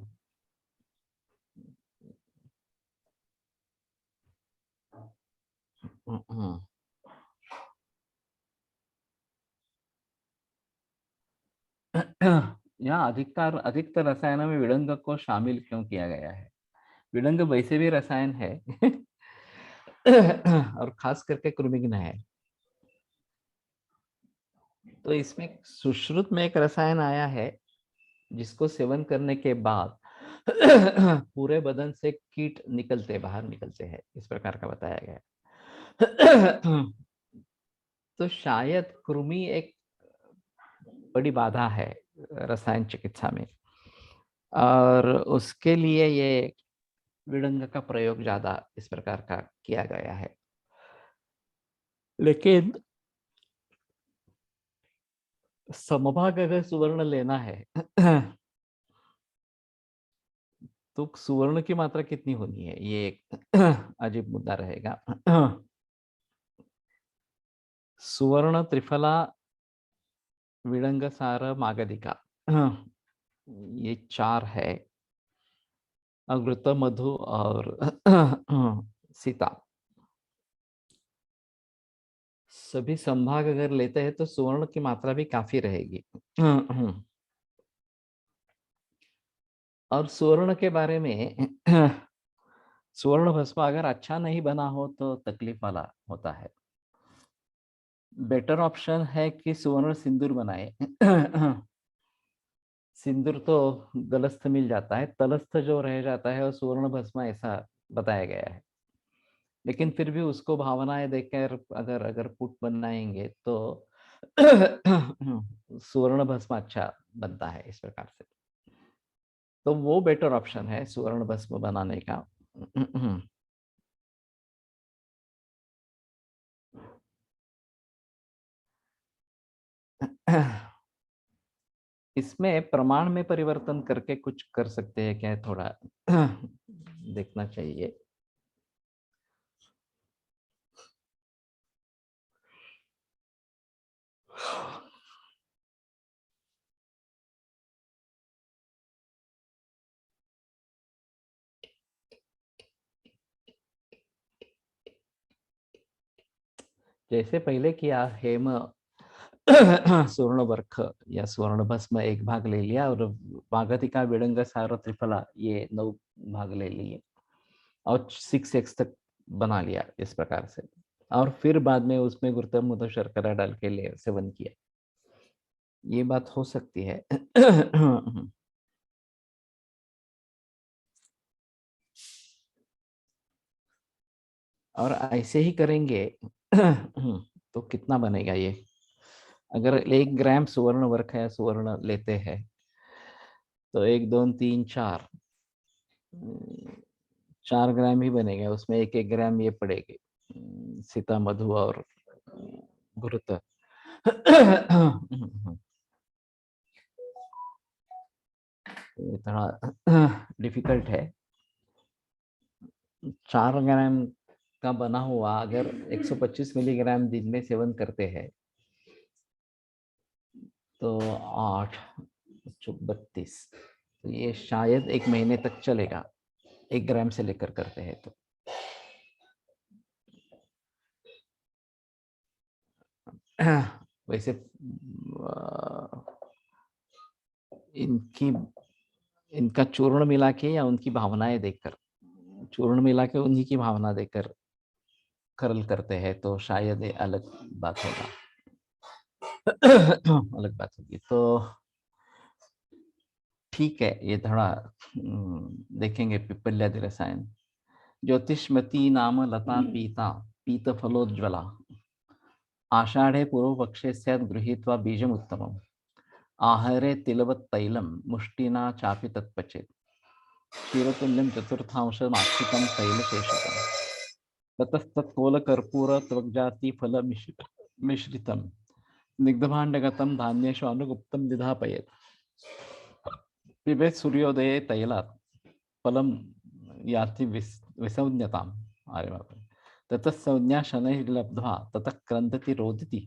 यहाँ अधिकतर रसायनों में विडंग को शामिल क्यों किया गया है? विडंग वैसे भी रसायन है। और खास करके कृमिघ्न है। तो इसमें सुश्रुत में एक रसायन आया है जिसको सेवन करने के बाद पूरे बदन से कीट बाहर निकलते हैं, इस प्रकार का बताया गया। तो शायद कृमि एक बड़ी बाधा है रसायन चिकित्सा में, और उसके लिए ये विडंग का प्रयोग ज्यादा इस प्रकार का किया गया है। लेकिन समभाग अगर सुवर्ण लेना है तो सुवर्ण की मात्रा कितनी होनी है, ये एक अजीब मुद्दा रहेगा। सुवर्ण त्रिफला विडंग सार मागधिका, ये 4 है। अघृत मधु और सीता, सभी संभाग अगर लेते हैं तो सुवर्ण की मात्रा भी काफी रहेगी। और सुवर्ण के बारे में सुवर्ण भस्म अगर अच्छा नहीं बना हो तो तकलीफ वाला होता है। बेटर ऑप्शन है कि सुवर्ण सिंदूर बनाए। सिंदूर तो गलस्थ मिल जाता है, तलस्थ जो रह जाता है और सुवर्ण भस्म, ऐसा बताया गया है। लेकिन फिर भी उसको भावनाएं देखकर अगर अगर पुट बनाएंगे तो सुवर्ण भस्म अच्छा बनता है इस प्रकार से। तो वो बेटर ऑप्शन है सुवर्ण भस्म बनाने का। इसमें प्रमाण में परिवर्तन करके कुछ कर सकते हैं क्या, थोड़ा देखना चाहिए। जैसे पहले किया हेम सुवर्ण वर्ख या स्वर्ण भस्म एक भाग ले लिया, और मागधिका विडंग सार त्रिफला ये 9 भाग ले लिए और 6x तक बना लिया इस प्रकार से, और फिर बाद में उसमें गुरुत्व मुद शर्करा डाल के ले सेवन किया, ये बात हो सकती है। और ऐसे ही करेंगे तो कितना बनेगा ये, अगर 1 ग्राम सुवर्ण वर्क है, सुवर्ण लेते हैं तो 1 2 3 4 4 ग्राम ही बनेगा, उसमें 1 1 ग्राम ये पड़ेगी सीता मधु और घृत। ये थोड़ा डिफिकल्ट है। 4 ग्राम का बना हुआ अगर 125 मिलीग्राम दिन में सेवन करते हैं तो 8 32, तो ये शायद 1 महीने तक चलेगा, 1 ग्राम से लेकर करते हैं तो। वैसे इनकी इनका चूर्ण मिला के या उनकी भावनाएं देखकर, चूर्ण मिला के उन्हीं की भावना देखकर कर्ल करते हैं तो शायद ये अलग बात होगा। अलग बात होगी तो ठीक है, ये थोड़ा देखेंगे पिपल्यादि रसायन। ज्योतिष्मती नाम लता पीता पीत फलोज्वला आषाढ़े पूर्व पक्षे स्यात् गृहीत्वा बीजम उत्तमम् आहरे तिलवत् तैलम मुष्टिना चापि तत्पचेत् क्षीरतुल्यं चतुर्थांशमाक्षिकं तैलशेषकम् ततस्तत्कोलकर्पूर त्वग्जाति फल मिश्रितं स्निग्धभाण्डगतं धान्येषु अनुगुप्तं निधापयेत् पिबेत् सूर्योदये तैलात् फलं याति विसंज्ञताम्। अरे बाप रे। ततः संज्ञा शनैः लब्ध्वा ततः क्रन्दति रोदिति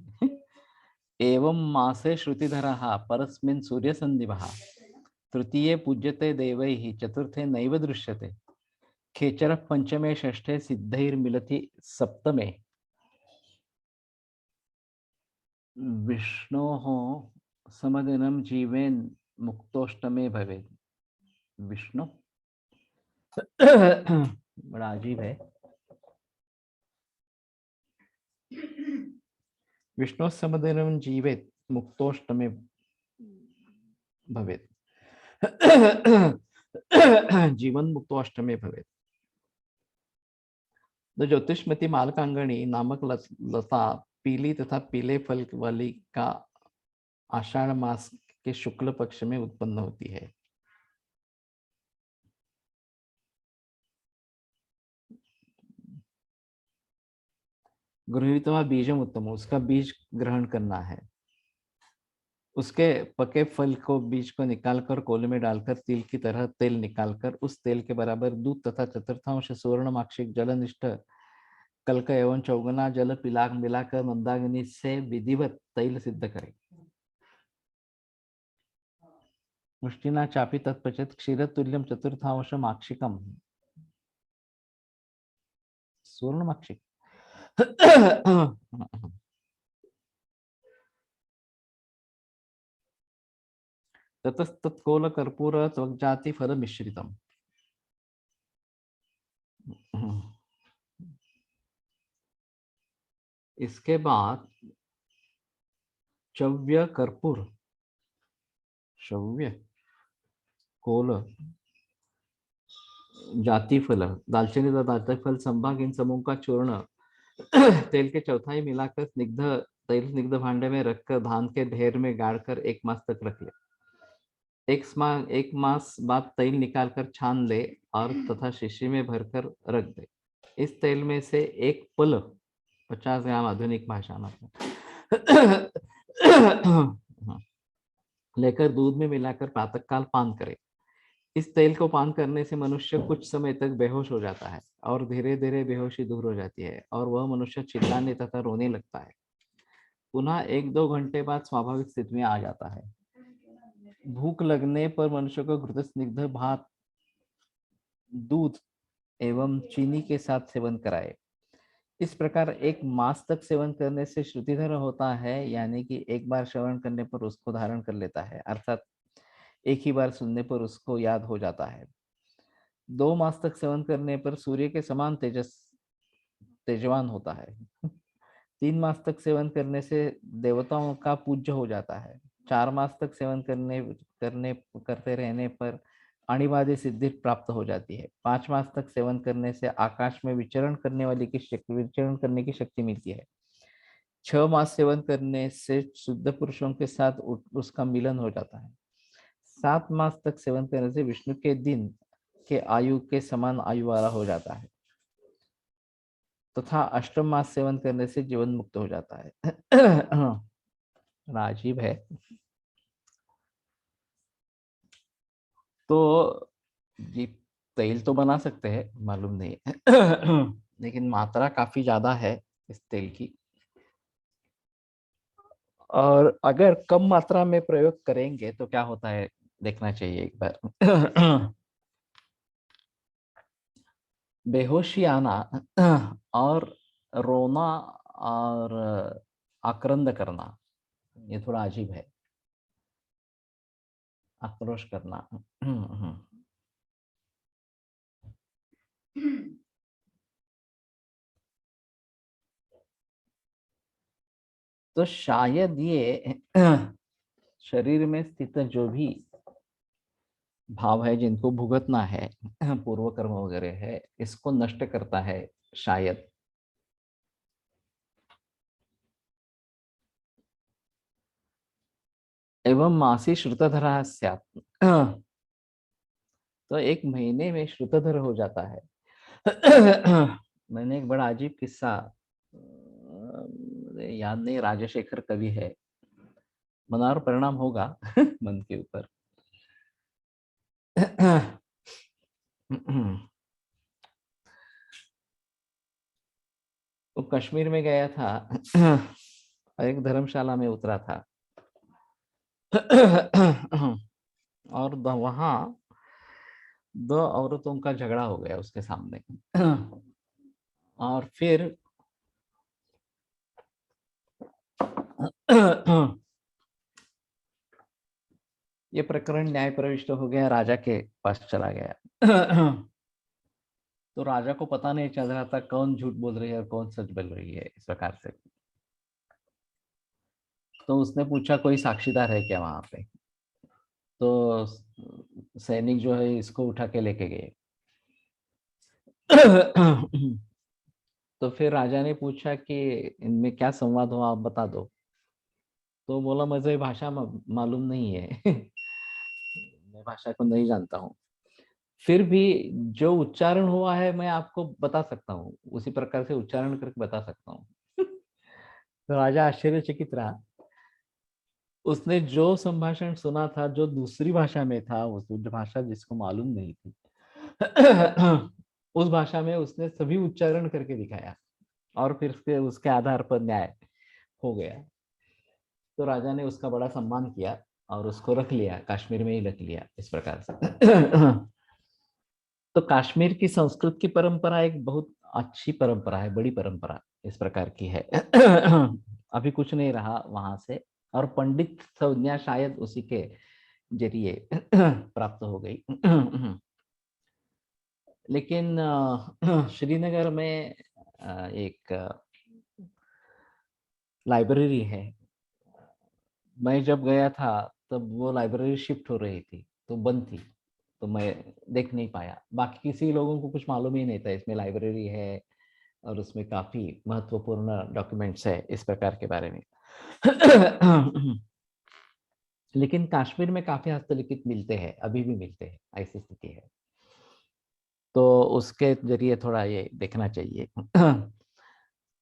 एवं मासे श्रुतिधरः परस्मिन् सूर्यसन्दिवः तृतीये पूज्यते देवैः चतुर्थे नैव दृश्यते खेचरः पंचमे षष्ठे सिद्धैर्मिलति सप्तमे विष्णोः समदिनं जीवेन् मुक्तोष्टमे भवेत्। विष्णु बड़ा अजीब है। विष्णु समदिनं जीवेत् मुक्तोष्टमे भवेत्। जीवन मुक्तो अष्टमे भवेत्। तो ज्योतिषमती मालकांगणी नामक लता पीली तथा पीले फल वाली का आषाढ़ मास के शुक्ल पक्ष में उत्पन्न होती है। गृहीत्वा बीजम उत्तम, उसका बीज ग्रहण करना है। उसके पके फल को बीज को निकालकर कोले में डालकर तिल की तरह तेल निकालकर उस तेल के बराबर दूध तथा चतुर्थांश सुवर्ण माक्षिक जलनिष्ठ कल्क एवं चौगुना जल पिला मिलाकर मंदाग्नि से विधिवत तैल सिद्ध करें। मुष्टिना चापी तत्पचेत क्षीर तुल्यम चतुर्थांश माक्षिकम सुवर्ण माक्षिक। ततस्तत्कोल कर्पूर त्वग्जाति फल मिश्रितम। इसके बाद चव्य कर्पूर शव्य कोल जाति फल दालचीनी तथा दातक फल संभाग इन समूह का चूर्ण तेल के चौथाई मिलाकर स्निग्ध तेल स्निग्ध भांडे में रखकर धान के ढेर में गाड़कर 1 मास तक रख ले। एक मास बाद तेल निकालकर छान ले और तथा शीशी में भरकर रख दे। इस तेल में से एक पल 50 ग्राम आधुनिक भाषा में लेकर दूध में मिलाकर प्रातःकाल पान करे। इस तेल को पान करने से मनुष्य कुछ समय तक बेहोश हो जाता है और धीरे धीरे बेहोशी दूर हो जाती है और वह मनुष्य चिल्लाने तथा रोने लगता है। पुनः 1-2 घंटे बाद स्वाभाविक स्थिति में आ जाता है। भूख लगने पर मनुष्य को घृत स्निग्ध भात, दूध एवं चीनी के साथ सेवन कराए। इस प्रकार एक मास तक सेवन करने से श्रुतिधर होता है, यानी कि एक बार श्रवण करने पर उसको धारण कर लेता है, अर्थात एक ही बार सुनने पर उसको याद हो जाता है। 2 मास तक सेवन करने पर सूर्य के समान तेजवान होता है। 3 मास तक सेवन करने से देवताओं का पूज्य हो जाता है। 4 मास तक सेवन करते रहने पर अणिमादी सिद्धि प्राप्त हो जाती है। 5 मास तक सेवन करने से आकाश में विचरण करने की शक्ति मिलती है। 6 मास सेवन करने से शुद्ध पुरुषों के साथ उसका मिलन हो जाता है। 7 मास तक सेवन करने से विष्णु के दिन के आयु के समान आयु वाला हो जाता है तथा 8 मास सेवन करने से जीवन मुक्त हो जाता है। अजीब है। तो ये तेल तो बना सकते हैं, मालूम नहीं लेकिन मात्रा काफी ज्यादा है इस तेल की, और अगर कम मात्रा में प्रयोग करेंगे तो क्या होता है देखना चाहिए एक बार। बेहोशी आना और रोना और आक्रंद करना, ये थोड़ा अजीब है। आक्रोश करना। तो शायद ये शरीर में स्थित जो भी भाव है जिनको भुगतना है, पूर्व कर्म वगैरह है, इसको नष्ट करता है शायद। एवं मासी श्रुतधरा स्यात्। तो 1 महीने में श्रुतधर हो जाता है। मैंने एक बड़ा अजीब किस्सा, मुझे याद नहीं, राजशेखर कवि है, मनार परिणाम होगा मन के ऊपर। वो कश्मीर में गया था और एक धर्मशाला में उतरा था। और वहां 2 औरतों का झगड़ा हो गया उसके सामने। और फिर ये प्रकरण न्याय प्रविष्ट हो गया, राजा के पास चला गया। तो राजा को पता नहीं चल रहा था कौन झूठ बोल रही है और कौन सच बोल रही है, इस प्रकार से। तो उसने पूछा कोई साक्षीदार है क्या वहां पे। तो सैनिक जो है इसको उठा के लेके गए। तो फिर राजा ने पूछा कि इनमें क्या संवाद हुआ, आप बता दो। तो बोला मुझे भाषा मालूम नहीं है। मैं भाषा को नहीं जानता हूँ, फिर भी जो उच्चारण हुआ है मैं आपको बता सकता हूँ, उसी प्रकार से उच्चारण करके बता सकता हूँ। तो राजा आश्चर्यचकित रहा। उसने जो संभाषण सुना था जो दूसरी भाषा में था, उस भाषा जिसको मालूम नहीं थी, उस भाषा में उसने सभी उच्चारण करके दिखाया और फिर उसके आधार पर न्याय हो गया। तो राजा ने उसका बड़ा सम्मान किया और उसको रख लिया, कश्मीर में ही रख लिया, इस प्रकार से। तो कश्मीर की संस्कृत की परंपरा एक बहुत अच्छी परंपरा है, बड़ी परंपरा इस प्रकार की है। अभी कुछ नहीं रहा वहां से, और पंडित संज्ञा शायद उसी के जरिए प्राप्त हो गई। लेकिन श्रीनगर में एक लाइब्रेरी है। मैं जब गया था तब वो लाइब्रेरी शिफ्ट हो रही थी, तो बंद थी, तो मैं देख नहीं पाया। बाकी किसी लोगों को कुछ मालूम ही नहीं था इसमें लाइब्रेरी है और उसमें काफी महत्वपूर्ण डॉक्यूमेंट्स है इस प्रकार के बारे में। लेकिन कश्मीर में काफी हस्तलिखित मिलते हैं, अभी भी मिलते हैं, ऐसी स्थिति है। तो उसके जरिए थोड़ा ये देखना चाहिए।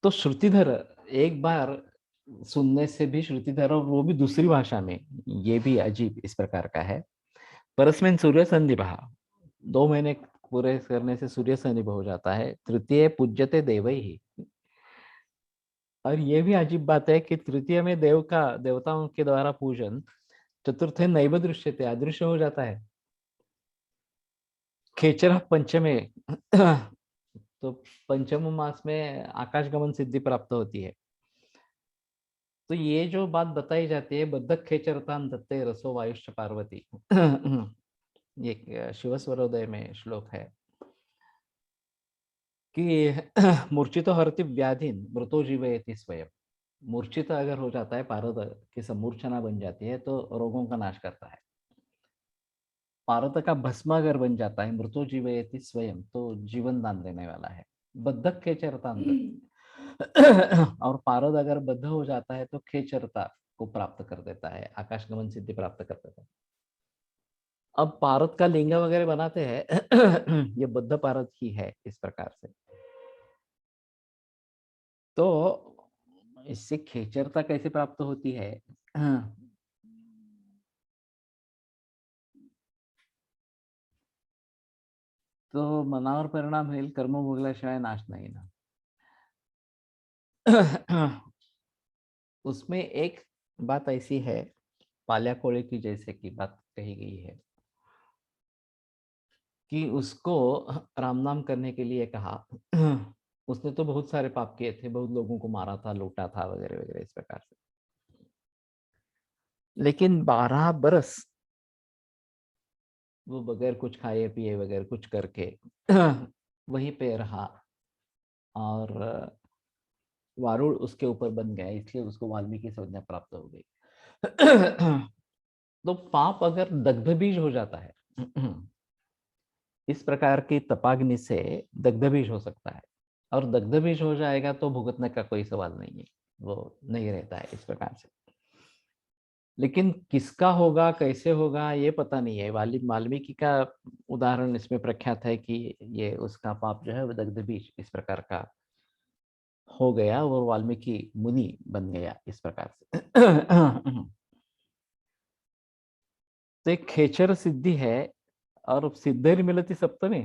तो श्रुतिधर एक बार सुनने से भी श्रुतिधर, और वो भी दूसरी भाषा में, ये भी अजीब इस प्रकार का है। परस्मिन सूर्य संधिभः, 2 महीने पूरे करने से सूर्य संधिभ हो जाता है। तृतीय पूज्यते देवैः, और ये भी अजीब बात है कि तृतीय में देवताओं के द्वारा पूजन, चतुर्थे नैव दृश्यते, अदृश्य हो जाता है। खेचर पंचमे, तो पंचम मास में आकाशगमन सिद्धि प्राप्त होती है। तो ये जो बात बताई जाती है, बद्धक खेचरतान दत्ते रसो वायुश्च पार्वती, ये शिवस्वरोदय में श्लोक है कि मूर्छितो हरति व्याधिन मृतो जीवयति स्वयं। मूर्छित अगर हो जाता है, पारद की समूर्छना बन जाती है, तो रोगों का नाश करता है। पारद का भस्म अगर बन जाता है, मृतो जीवयति स्वयं, तो जीवन दान देने वाला है। बद्धक खेचरतान दत्ते, और पारद अगर बद्ध हो जाता है तो खेचरता को प्राप्त कर देता है, आकाशगमन सिद्धि प्राप्त कर देता है। अब पारद का लिंग वगैरह बनाते हैं, ये बद्ध पारद ही है इस प्रकार से। तो इससे खेचरता कैसे प्राप्त होती है? तो मनावर परिणाम होईल, कर्म भोगल्याशिवाय नाश नाही ना। उसमें एक बात ऐसी है, पाल्या कोळे की जैसे की बात कही गई है कि उसको राम नाम करने के लिए कहा। उसने तो बहुत सारे पाप किए थे, बहुत लोगों को मारा था, लूटा था, वगैरह वगैरह इस प्रकार से। लेकिन 12 बरस वो बगैर कुछ खाए पिए, बगैर कुछ करके वहीं पे रहा, और वारुण उसके ऊपर बन गया, इसलिए उसको वाल्मीकि संज्ञा प्राप्त हो गई। तो पाप अगर दग्ध बीज हो जाता है, इस प्रकार की तपाग्नि से दग्ध बीज हो सकता है, और दग्ध बीज हो जाएगा तो भुगतने का कोई सवाल नहीं है, वो नहीं रहता है इस प्रकार से। लेकिन किसका होगा, कैसे होगा, ये पता नहीं है। वाल्मीकि का उदाहरण इसमें प्रख्यात है कि ये उसका पाप जो है वो दग्ध बीज इस प्रकार का हो गया, और वाल्मीकि मुनि बन गया इस प्रकार से। तो एक खेचर सिद्धि है, और सिद्धि मिलती सप्तमी।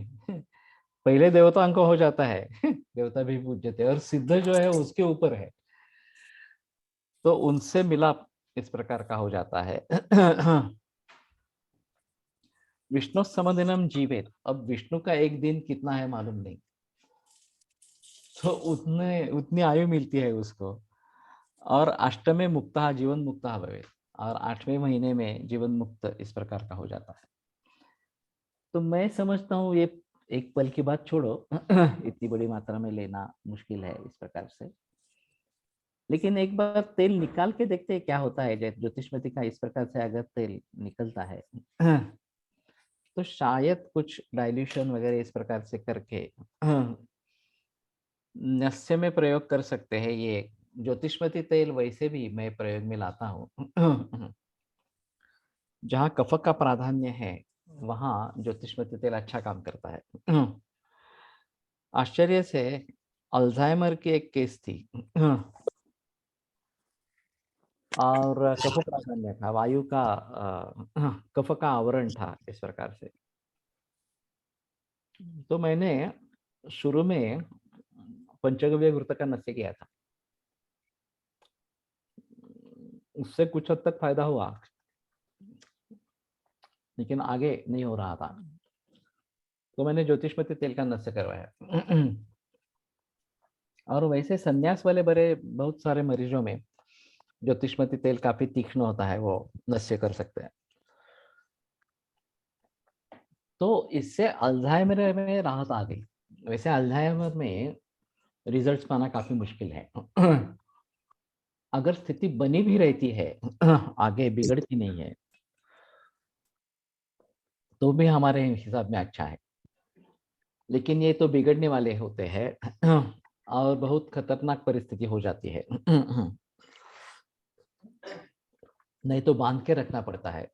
पहले देवताओं को हो जाता है, देवता भी पूज्य थे, और सिद्ध जो है उसके ऊपर है, तो उनसे मिलाप इस प्रकार का हो जाता है। विष्णु समदिनम जीवेत, अब विष्णु का एक दिन कितना है मालूम नहीं, तो उतनी आयु मिलती है उसको। और अष्टमे मुक्ता जीवन मुक्ता भवे, और 8वें महीने में जीवन मुक्त इस प्रकार का हो जाता है। तो मैं समझता हूँ ये एक पल की बात छोड़ो, इतनी बड़ी मात्रा में लेना मुश्किल है इस प्रकार से। लेकिन एक बार तेल निकाल के देखते हैं क्या होता है। ज्योतिषमती का इस प्रकार से अगर तेल निकलता है, तो शायद कुछ डाइल्यूशन वगैरह इस प्रकार से करके नस्य में प्रयोग कर सकते हैं। ये ज्योतिषमती तेल वैसे भी मैं प्रयोग में लाता हूँ। जहाँ कफ का प्राधान्य है, वहाँ ज्योतिषमती तेल अच्छा काम करता है। आश्चर्य से अल्जाइमर की एक केस थी, और कफ प्राधान्य था, वायु का कफ का आवरण था इस प्रकार से। तो मैंने शुरू में पंचगव्य घृत का नस्य किया था, उससे कुछ हद तक फायदा हुआ, लेकिन आगे नहीं हो रहा था। तो मैंने ज्योतिषमती तेल का नस्य करवाया। और वैसे संन्यास वाले बड़े बहुत सारे मरीजों में ज्योतिषमती तेल काफी तीक्ष्ण होता है, वो नस्य कर सकते हैं। तो इससे अल्जाइमर में राहत आ गई। वैसे अल्जाइमर में रिजल्ट्स पाना काफी मुश्किल है। अगर स्थिति बनी भी रहती है, आगे बिगड़ती नहीं है, तो भी हमारे हिसाब में अच्छा है। लेकिन ये तो बिगड़ने वाले होते हैं, और बहुत खतरनाक परिस्थिति हो जाती है। नहीं तो बांध के रखना पड़ता है।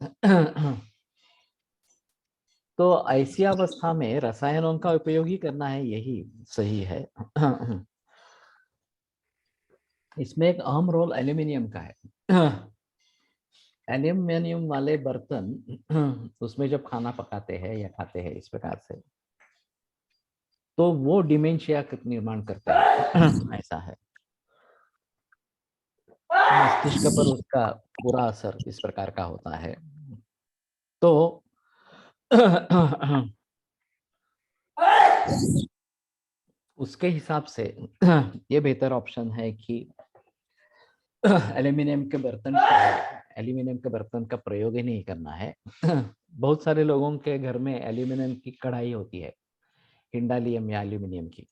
तो ऐसी अवस्था में रसायनों का उपयोग ही करना है, यही सही है। इसमें एक अहम रोल एल्यूमिनियम का है। एल्यूमिनियम वाले बर्तन उसमें जब खाना पकाते हैं या खाते हैं इस प्रकार से, तो वो डिमेंशिया का निर्माण करते हैं। ऐसा है, मस्तिष्क पर उसका बुरा असर इस प्रकार का होता है। तो उसके हिसाब से ये बेहतर ऑप्शन है कि एल्यूमिनियम के बर्तन एल्यूमिनियम के बर्तन का प्रयोग ही नहीं करना है। बहुत सारे लोगों के घर में एल्यूमिनियम की कढ़ाई होती है, हिंडालियम या एल्यूमिनियम की।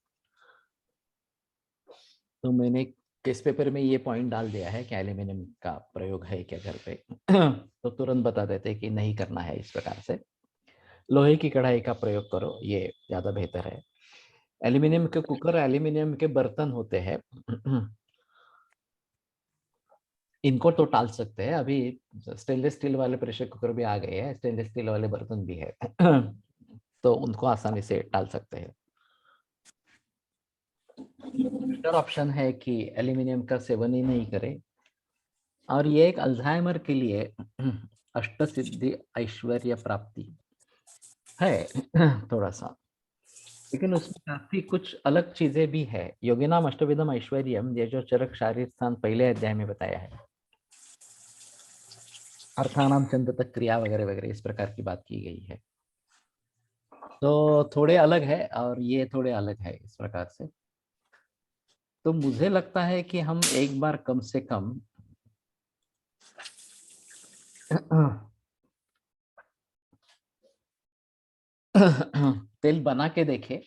तो मैंने केस पेपर में ये पॉइंट डाल दिया है कि एल्यूमिनियम का प्रयोग है क्या घर पे। तो तुरंत बता देते हैं कि नहीं करना है इस प्रकार से, लोहे की कढ़ाई का प्रयोग करो, ये ज्यादा बेहतर है। एल्यूमिनियम के कुकर, एल्यूमिनियम के बर्तन होते हैं, इनको तो टाल सकते हैं। अभी स्टेनलेस स्टील वाले प्रेशर कुकर भी आ गए हैं, स्टेनलेस स्टील वाले बर्तन भी है। तो उनको आसानी से टाल सकते हैं। बेटर ऑप्शन है कि एल्यूमिनियम का सेवन ही नहीं करें। और ये एक अल्जाइमर के लिए अष्ट सिद्धि ऐश्वर्य प्राप्ति है। थोड़ा सा, लेकिन उसमें काफी कुछ अलग चीजें भी है। योगिनाम अष्टविधम ऐश्वर्यम, ये जो चरक शारीर स्थान पहले अध्याय में बताया है, अर्थानाम चंद तक क्रिया वगैरह वगैरह इस प्रकार की बात की गई है। तो थोड़े अलग है और ये थोड़े अलग है इस प्रकार से। तो मुझे लगता है कि हम एक बार कम से कम तेल बना के देखें,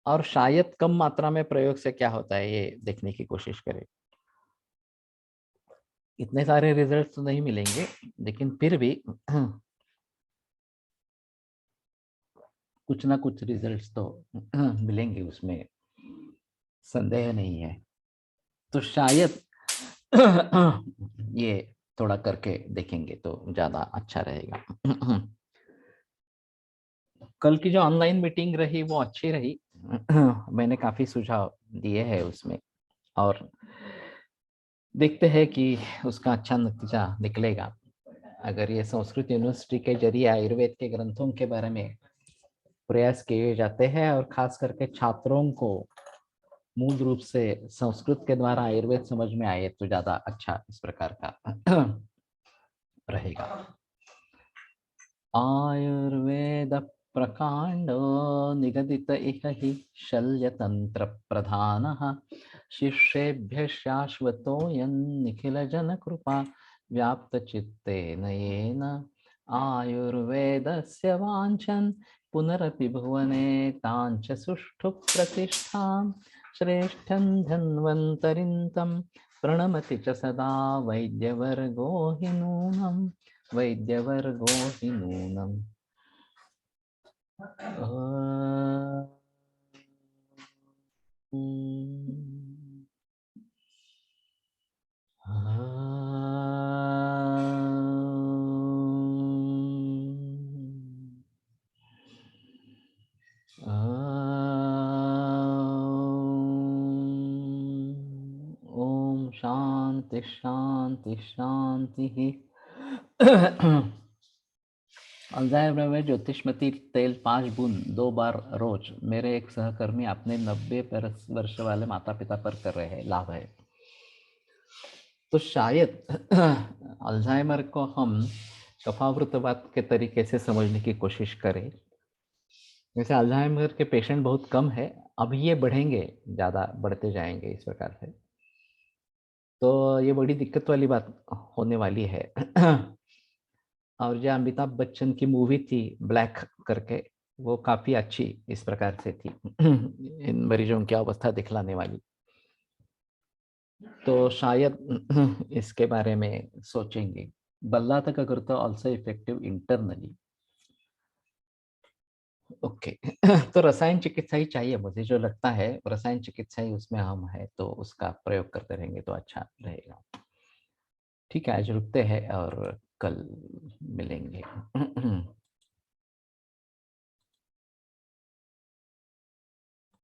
और शायद कम मात्रा में प्रयोग से क्या होता है ये देखने की कोशिश करें। इतने सारे रिजल्ट तो नहीं मिलेंगे, लेकिन फिर भी कुछ ना कुछ रिजल्ट्स तो मिलेंगे, उसमें संदेह नहीं है। तो शायद ये थोड़ा करके देखेंगे तो ज्यादा अच्छा रहेगा। कल की जो ऑनलाइन मीटिंग रही वो अच्छी रही। मैंने काफी सुझाव दिए हैं उसमें, और देखते हैं कि उसका अच्छा नतीजा निकलेगा। अगर ये संस्कृत यूनिवर्सिटी के जरिए आयुर्वेद के ग्रंथों के बारे में प्रयास किए जाते हैं, और खास करके छात्रों को मूल रूप से संस्कृत के द्वारा आयुर्वेद समझ में आए, तो ज्यादा अच्छा इस प्रकार का रहेगा। आयुर्वेद प्रकांडो निगदित इह हि शल्यतंत्र प्रधानः, शिष्येभ्यः शाश्वतोऽयं निखिल जन कृपा व्याप्त चित्तेन येन आयुर्वेदस्य वाञ्छन् पुनरपि भुवने ताञ्च सुष्ठु प्रतिष्ठां श्रेष्ठं धन्वन्तरिं तं प्रणमति च सदा वैद्यवर्गो हि नूनम् वैद्यवर्गो हि नूनम्। ओम शांति शांति शांति। अल्जाइमर में ज्योतिषमती तेल 5 बूंद 2 बार रोज मेरे एक सहकर्मी अपने 90 वर्ष वाले माता पिता पर कर रहे हैं, लाभ है। तो शायद अल्जाइमर को हम कफावृतवात के तरीके से समझने की कोशिश करें। जैसे अल्जाइमर के पेशेंट बहुत कम है, अब ये बढ़ेंगे, ज़्यादा बढ़ते जाएंगे इस प्रकार से। तो ये बड़ी दिक्कत वाली बात होने वाली है। और जो अमिताभ बच्चन की मूवी थी ब्लैक करके, वो काफी अच्छी इस प्रकार से थी। इन मरीजों की अवस्था दिखलाने वाली। तो शायद इसके बारे में सोचेंगे। बल्ला तक अगर तो ऑल्सो इफेक्टिव इंटरनली। ओके। तो रसायन चिकित्सा ही चाहिए मुझे, जो लगता है रसायन चिकित्सा ही उसमें हम है, तो उसका प्रयोग करते रहेंगे तो अच्छा रहेगा। ठीक है, आज रुकते हैं और कल मिलेंगे।